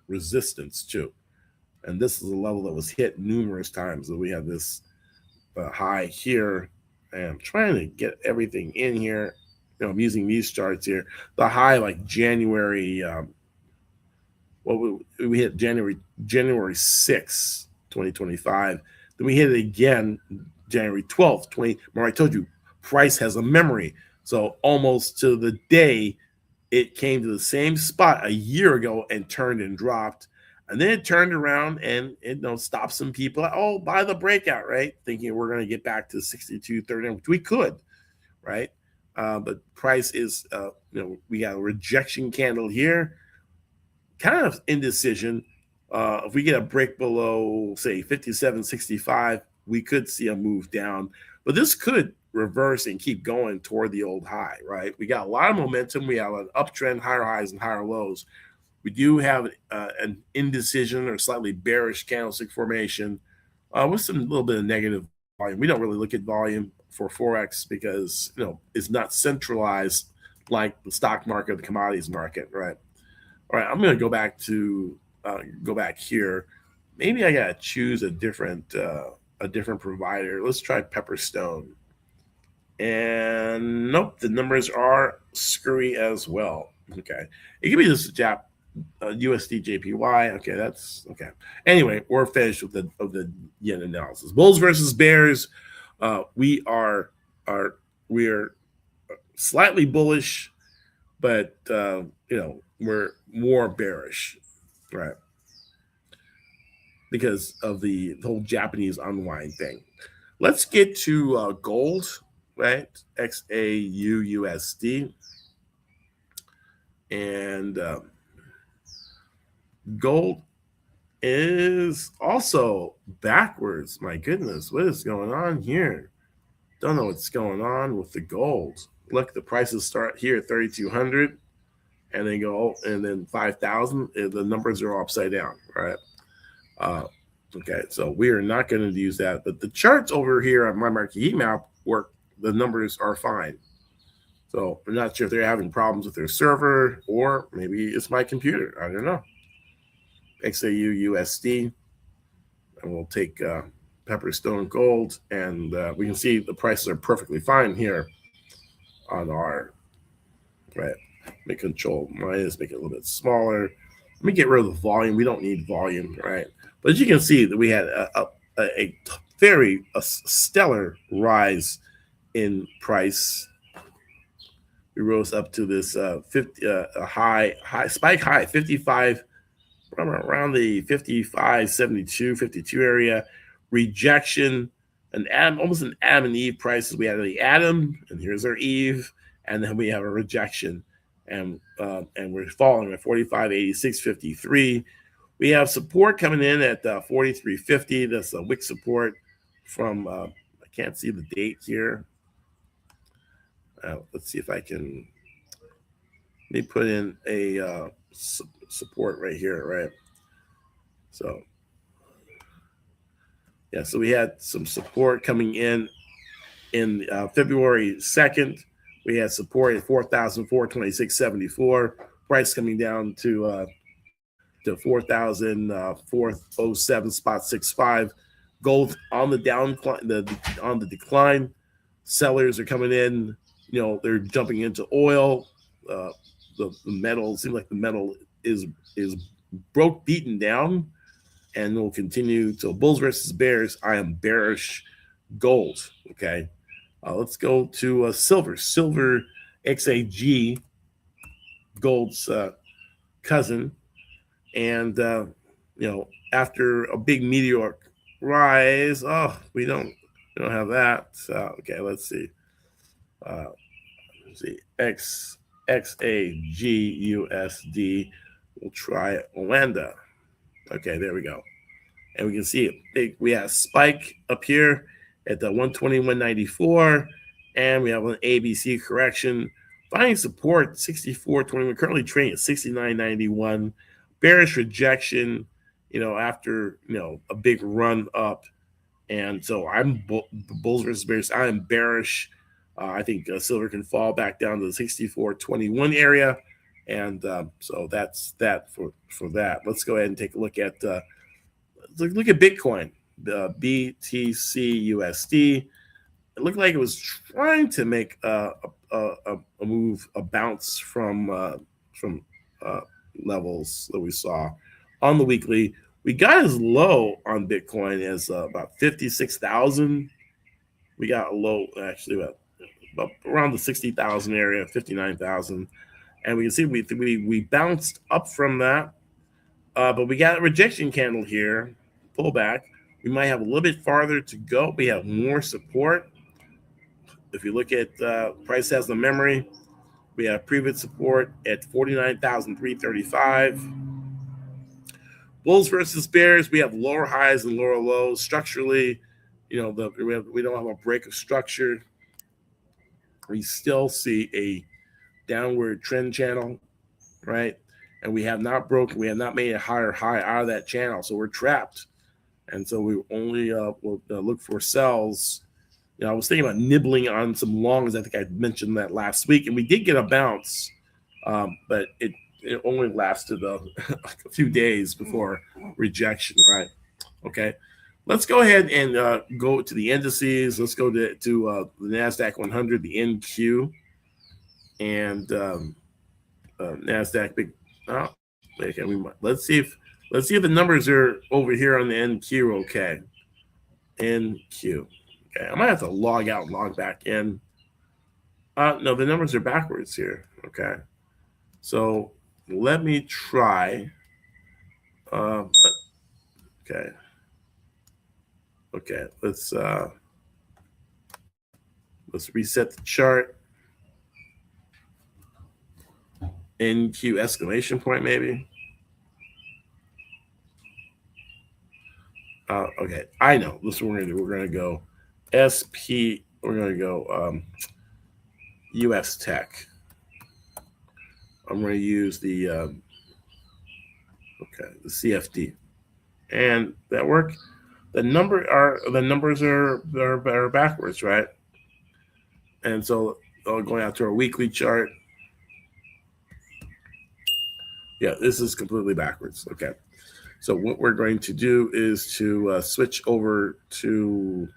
resistance too. And this is a level that was hit numerous times. So we have this high here, and I'm trying to get everything in here. I'm using these charts here. The high, like January, we hit January 6th, 2025. Then we hit it again January 12th, 20. Remember, I told you price has a memory. So almost to the day, it came to the same spot a year ago and turned and dropped. And then it turned around and it stopped some people. Oh, buy the breakout, right? Thinking we're going to get back to 62.39, which we could, right? But price is, we got a rejection candle here, kind of indecision. If we get a break below, say, 57.65, we could see a move down. But this could reverse and keep going toward the old high, right? We got a lot of momentum. We have an uptrend, higher highs and higher lows. We do have an indecision or slightly bearish candlestick formation with some little bit of negative volume. We don't really look at volume for forex because it's not centralized like the stock market or the commodities market, right? All right, I'm going to go back here. Maybe I gotta choose a different provider. Let's try Pepperstone. And nope, the numbers are screwy as well. Okay, it could be just USD JPY. Okay, that's okay. Anyway, we're finished with the yen analysis. Bulls versus Bears. We are we are slightly bullish, but we're more bearish, right? Because of the whole Japanese unwind thing. Let's get to gold, right? XAUUSD. And gold is also backwards. My goodness, what is going on here? Don't know what's going on with the gold. Look, the prices start here at 3,200 and then go and then 5,000. The numbers are all upside down, right? Okay, so we are not going to use that. But the charts over here on my market heat map work. The numbers are fine. So I'm not sure if they're having problems with their server or maybe it's my computer. I don't know. XAUUSD. And we'll take Pepperstone Gold. And we can see the prices are perfectly fine here on our, right? Make control minus, make it a little bit smaller. Let me get rid of the volume. We don't need volume, right? But as you can see that we had a very stellar rise in price. We rose up to this 50 high spike high 55 around the 55 72 52 area. Rejection, almost an Adam and Eve prices. We had the Adam and here's our Eve, and then we have a rejection, and we're falling at 45.86.53. We have support coming in at 43.50. That's a wick support from I can't see the date here. Let's see if I can. Let me put in a support right here, right? So, yeah, so we had some support coming in February 2nd. We had support at 4,426.74. Price coming down to 4,407.65. Gold on the on the decline. Sellers are coming in. They're jumping into oil. The metal seems like the metal is beaten down, and will continue. So bulls versus bears. I am bearish gold. Okay, let's go to silver. Silver XAG, gold's cousin, and after a big meteoric rise, we don't have that. So, okay, let's see. XAGUSD. We'll try Oanda. Okay, there we go. And we can see it. We have a spike up here at the 121.94, and we have an ABC correction. Finding support 64.21. Currently trading at 69.91. Bearish rejection, after a big run up. And so I'm bulls versus bears. I am bearish. I think silver can fall back down to the 64.21 area, and so that's that for that. Let's go ahead and take a look at Bitcoin, the BTC/USD. It looked like it was trying to make a move, a bounce from levels that we saw on the weekly. We got as low on Bitcoin as about 56,000. We got a low actually about around the 60,000 area, 59,000, and we can see we bounced up from that, but we got a rejection candle here, pullback. We might have a little bit farther to go. We have more support. If you look at price has the memory, we have previous support at 49,335. Bulls versus bears, we have lower highs and lower lows. Structurally, we don't have a break of structure. We still see a downward trend channel, right? And we have not broken, we have not made a higher high out of that channel. So we're trapped. And so we only will look for sells. I was thinking about nibbling on some longs. I think I mentioned that last week, and we did get a bounce, but it only lasted a few days before rejection, right? Okay. Let's go ahead and go to the indices. Let's go to the NASDAQ 100, the NQ, and NASDAQ big. Oh, okay, let's see if the numbers are over here on the NQ. Okay, NQ. Okay, I might have to log out and log back in. No, the numbers are backwards here. Okay, so let me try. Okay. Okay, let's reset the chart. NQ exclamation point maybe. Okay, I know. This is what we're gonna do. We're gonna go SP. We're gonna go US Tech. I'm gonna use the the CFD, and that work. The numbers are backwards, right? And so going out to our weekly chart. Yeah, this is completely backwards. Okay. So what we're going to do is to switch over to,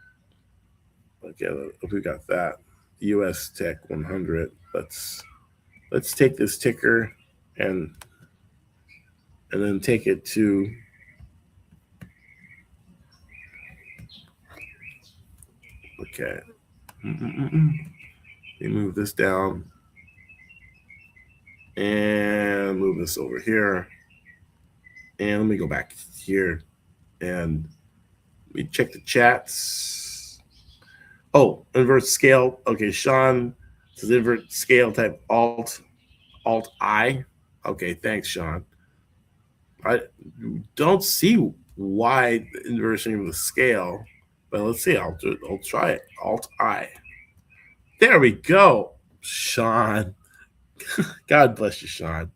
okay, we got that, US Tech 100. Let's take this ticker and then take it to, okay. Let me move this down and move this over here. And let me go back here and we check the chats. Oh, invert scale. Okay, Sean says invert scale type Alt I. Okay, thanks, Sean. I don't see why the inversion of the scale, but let's see. I'll try it. Alt I. There we go, Sean. God bless you, Sean.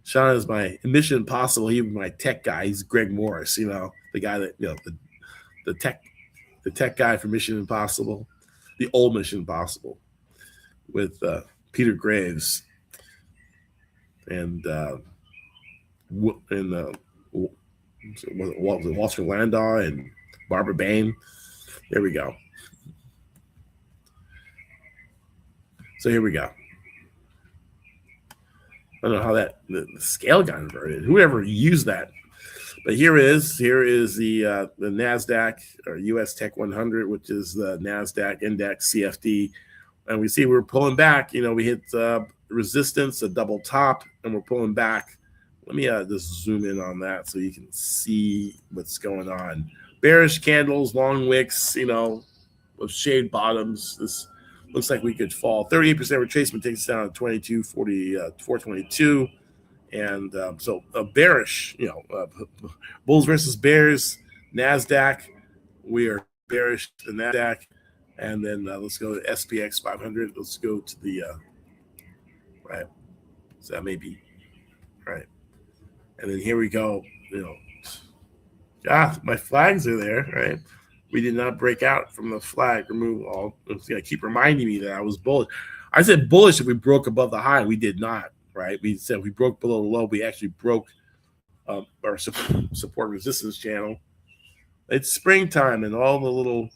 Sean is my Mission Impossible. He's my tech guy. He's Greg Morris, the guy that the tech guy from Mission Impossible, the old Mission Impossible, with Peter Graves and Walter Landau and Barbara Bain. There we go. So here we go. I don't know how the scale got inverted. Whoever used that, but here is the NASDAQ or US Tech 100, which is the NASDAQ index CFD, and we see we're pulling back. We hit resistance, a double top, and we're pulling back. Let me just zoom in on that so you can see what's going on. Bearish candles, long wicks, with shade bottoms. This looks like we could fall. 38% retracement takes us down to 2240, 422. And so bearish, bulls versus bears, NASDAQ. We are bearish the NASDAQ. And then let's go to SPX 500. Let's go to the, right. So that may be, right. And then here we go, my flags are there, right? We did not break out from the flag removal. It's going to keep reminding me that I was bullish. I said bullish if we broke above the high. We did not, right? We said we broke below the low. We actually broke our support resistance channel. It's springtime, and all the little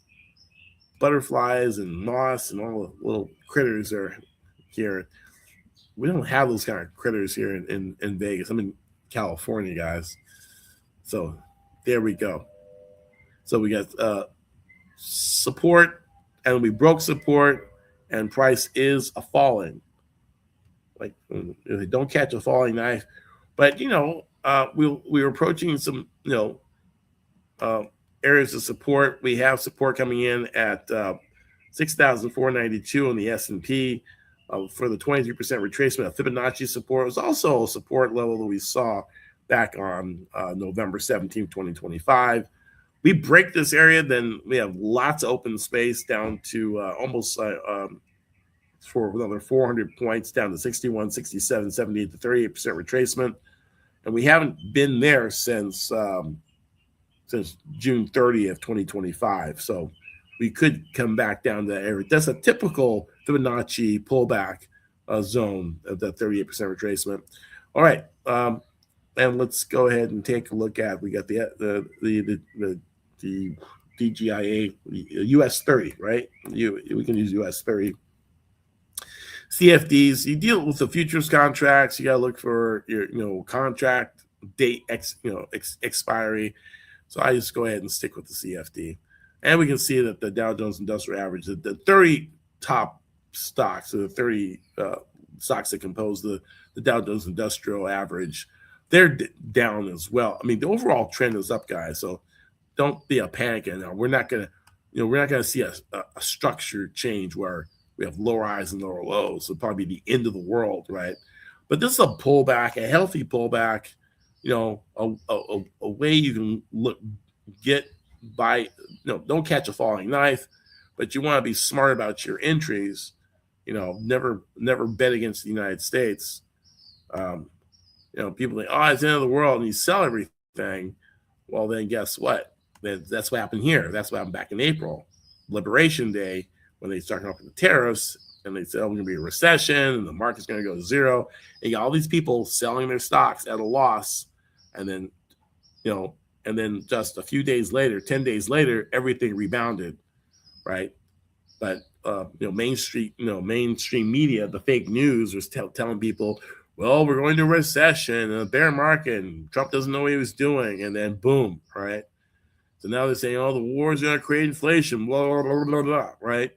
butterflies and moths and all the little critters are here. We don't have those kind of critters here in Vegas. I'm in California, guys. So there we go. So we got support, and we broke support, and price is a falling. Like, don't catch a falling knife. But we were approaching some areas of support. We have support coming in at 6,492 on the S&P. For the 23% retracement of Fibonacci support. It was also a support level that we saw back on November 17, 2025. We break this area, then we have lots of open space down to almost for another 400 points down to 61, 67, 78 to 38% retracement. And we haven't been there since since June 30th, 2025. So we could come back down to that area. That's a typical Fibonacci pullback zone of that 38% retracement. All right. And let's go ahead and take a look at, we got the DGIA, US 30, right? We can use US 30. CFDs, you deal with the futures contracts. You got to look for your, contract date, expiry. So I just go ahead and stick with the CFD. And we can see that the Dow Jones Industrial Average, the 30 top stocks, so the 30 stocks that compose the Dow Jones Industrial Average, they're down as well. I mean, the overall trend is up, guys. So don't be a panic. Now we're not gonna, we're not gonna see a structured change where we have lower highs and lower lows. It'll probably be the end of the world, right? But this is a pullback, a healthy pullback. A way you can get by. Don't catch a falling knife, but you want to be smart about your entries. Never bet against the United States. People think, oh, it's the end of the world, and you sell everything. Well, then guess what? That's what happened here. That's what happened back in April, Liberation Day, when they started off with the tariffs, and they said, oh, we're going to be a recession, and the market's going to go to zero. And you got all these people selling their stocks at a loss, and then, just a few days later, 10 days later, everything rebounded, right? But mainstream media, the fake news was telling people, well, we're going to a recession and a bear market, and Trump doesn't know what he was doing, and then boom, right? So now they're saying, oh, the war is going to create inflation, blah, blah, blah, blah, blah, right?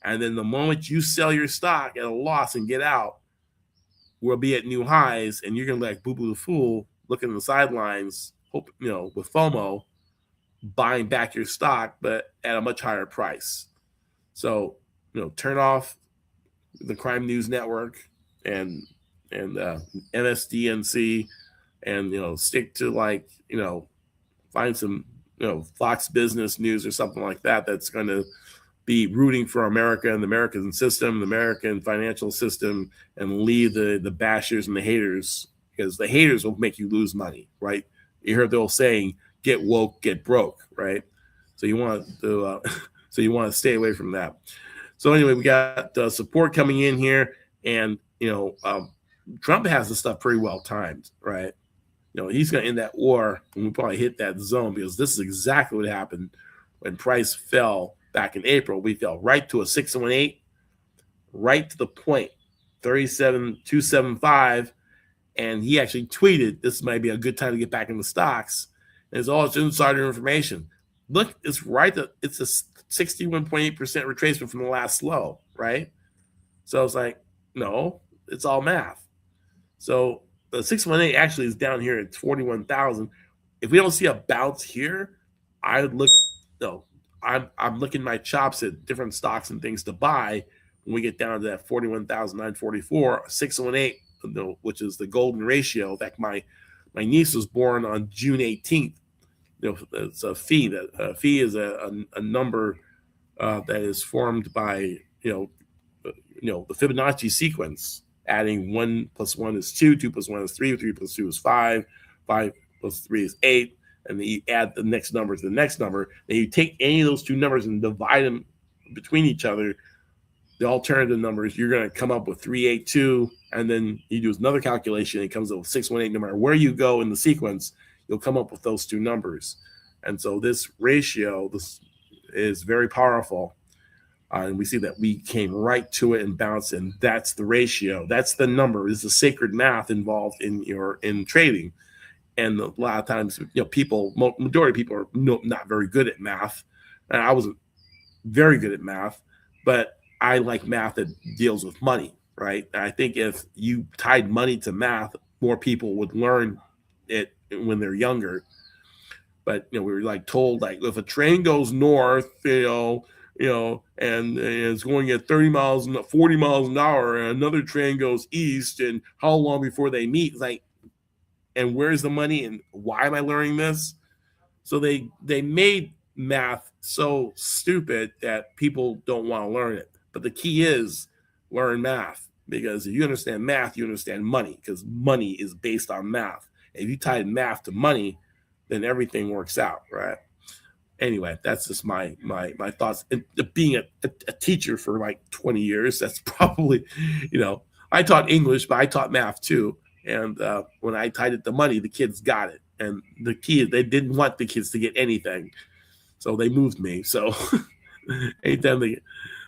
And then the moment you sell your stock at a loss and get out, we'll be at new highs, and you're going to be like Boo Boo the Fool, looking at the sidelines, with FOMO, buying back your stock, but at a much higher price. So, turn off the Crime News Network and MSDNC, and stick to find some Fox Business News or something like that that's going to be rooting for America and the American system, the American financial system, and leave the bashers and the haters, because the haters will make you lose money, right? You heard the old saying, "Get woke, get broke," right? So you want to stay away from that. So anyway, we got support coming in here, and Trump has this stuff pretty well timed, right? He's going to end that war when we probably hit that zone, because this is exactly what happened when price fell back in April. We fell right to a 618, right to the point, 37,275. And he actually tweeted, this might be a good time to get back in the stocks. And it's all insider information. Look, it's right. It's a 61.8% retracement from the last low, right? So it's like, no, it's all math. So the 618 actually is down here at 41,000. If we don't see a bounce here, I would look. I'm licking my chops at different stocks and things to buy when we get down to that 41,944, 618, which is the golden ratio. In fact, my niece was born on June 18th. It's a fee. That fee is a number that is formed by the Fibonacci sequence. Adding 1 + 1 is 2, 2 + 1 is 3, 3 + 2 is 5, 5 + 3 is 8, and then you add the next number to the next number. Then you take any of those two numbers and divide them between each other, the alternative numbers, you're going to come up with 382, and then you do another calculation, and it comes up with 618. No matter where you go in the sequence, you'll come up with those two numbers. And so this ratio, this is very powerful. And we see that we came right to it and bounced, and that's the ratio. That's the number. It's the sacred math involved in trading. And a lot of times, majority of people are not very good at math. And I wasn't very good at math, but I like math that deals with money, right? And I think if you tied money to math, more people would learn it when they're younger. But we were told, if a train goes north, and it's going at 40 miles an hour, and another train goes east, and how long before they meet? And where's the money, and why am I learning this? So they made math so stupid that people don't want to learn it. But the key is learn math, because if you understand math, you understand money, because money is based on math. If you tie math to money, then everything works out, right? Anyway, that's just my thoughts. And being a teacher for like 20 years, that's probably, I taught English, but I taught math too. And when I tied it to money, the kids got it. And the key is they didn't want the kids to get anything, so they moved me. So anytime they,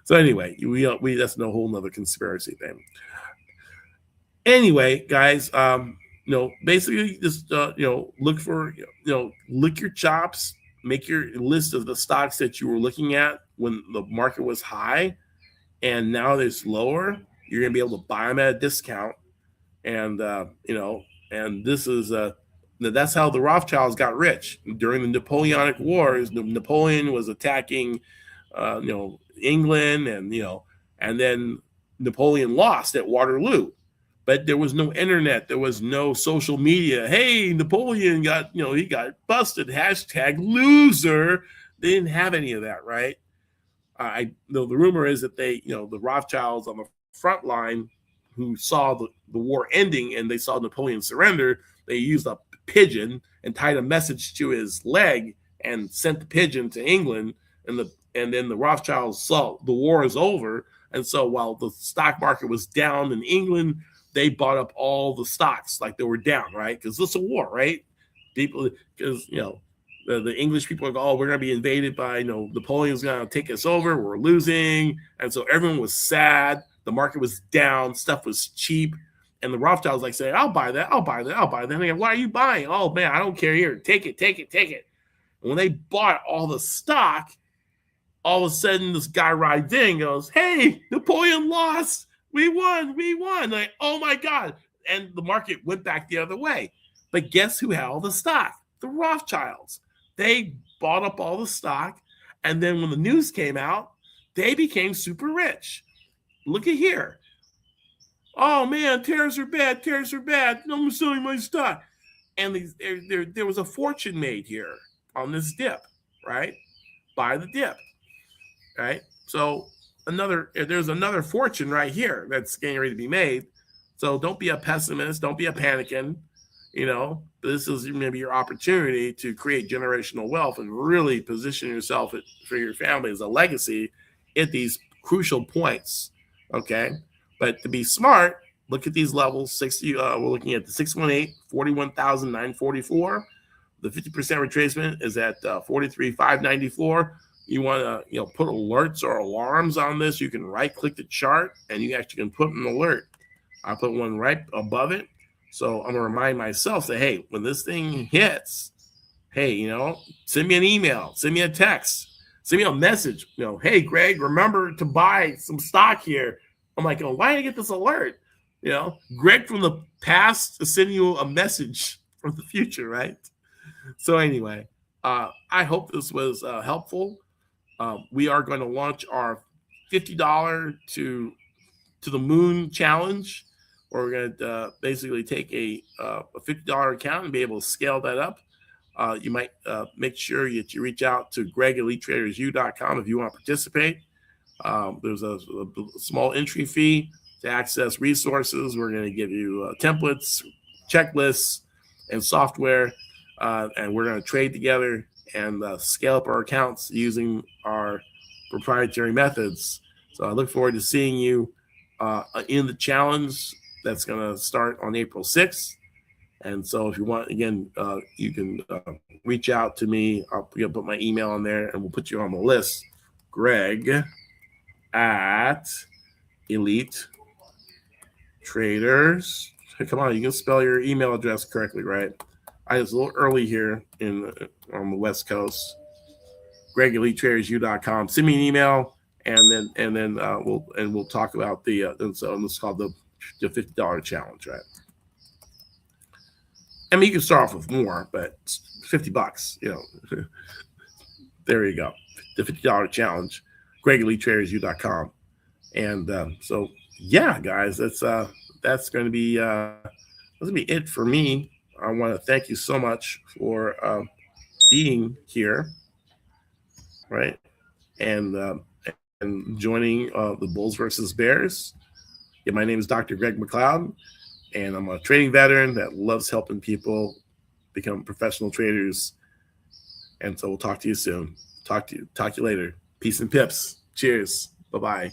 so anyway, we that's no whole nother conspiracy thing. Anyway, guys, basically just look for lick your chops, make your list of the stocks that you were looking at when the market was high, and now it's lower. You're gonna be able to buy them at a discount, and and this is that's how the Rothschilds got rich during the Napoleonic Wars. Napoleon was attacking, England, and then Napoleon lost at Waterloo. But there was no internet. There was no social media. Hey, Napoleon got, he got busted. Hashtag loser. They didn't have any of that, right? I know the rumor is that they, the Rothschilds on the front line who saw the war ending and they saw Napoleon surrender, they used a pigeon and tied a message to his leg and sent the pigeon to England. And then the Rothschilds saw the war is over. And so while the stock market was down in England, they bought up all the stocks like they were down, right? Because it's a war, right? People, because the English people are, oh, we're going to be invaded by, Napoleon's going to take us over. We're losing, and so everyone was sad. The market was down. Stuff was cheap, and the Rothschilds like saying, "I'll buy that. I'll buy that. I'll buy that." And they go, "Why are you buying?" "Oh man, I don't care. Here, take it, take it, take it." And when they bought all the stock, all of a sudden this guy rides in and goes, "Hey, Napoleon lost. We won. Like, oh my God. And the market went back the other way. But guess who had all the stock? The Rothschilds. They bought up all the stock. And then when the news came out, they became super rich. Look at here. Oh man, tariffs are bad. I'm selling my stock. And there was a fortune made here on this dip, right? Buy the dip, right? So there's another fortune right here that's getting ready to be made. So don't be a pessimist. Don't be a panicking. This is maybe your opportunity to create generational wealth and really position yourself for your family as a legacy at these crucial points. Okay. But to be smart, look at these levels. 60. We're looking at the 618, 41,944. The 50% retracement is at 43,594. You want to put alerts or alarms on this. You can right click the chart and you actually can put an alert. I put one right above it. So I'm going to remind myself that, hey, when this thing hits, hey, send me an email, send me a text, send me a message. Hey, Greg, remember to buy some stock here. I'm like, why did I get this alert? Greg from the past is sending you a message from the future, right? So anyway, I hope this was helpful. We are going to launch our $50 to the moon challenge, where we're going to basically take a $50 account and be able to scale that up. You might make sure that you reach out to greg@elitetradersu.com if you want to participate. There's a small entry fee to access resources. We're going to give you templates, checklists, and software, and we're going to trade together and scale up our accounts using our proprietary methods. So I look forward to seeing you in the challenge that's going to start on April 6th. And so if you want, again, you can reach out to me. I'll put my email on there and we'll put you on the list. Greg at Elite Traders. Come on, you can spell your email address correctly, right? I was a little early here on the West Coast. Greg at EliteTradersU.com. Send me an email, and then we'll talk about so it's called the $50 challenge, right? I mean, you can start off with more, but $50, There you go. The $50 challenge. Greg at EliteTradersU.com. And so yeah, guys, that's going to be it for me. I want to thank you so much for being here, right? And joining the Bulls versus Bears. Yeah, my name is Dr. Greg McLeod, and I'm a trading veteran that loves helping people become professional traders. And so we'll talk to you soon. Talk to you later. Peace and pips. Cheers. Bye-bye.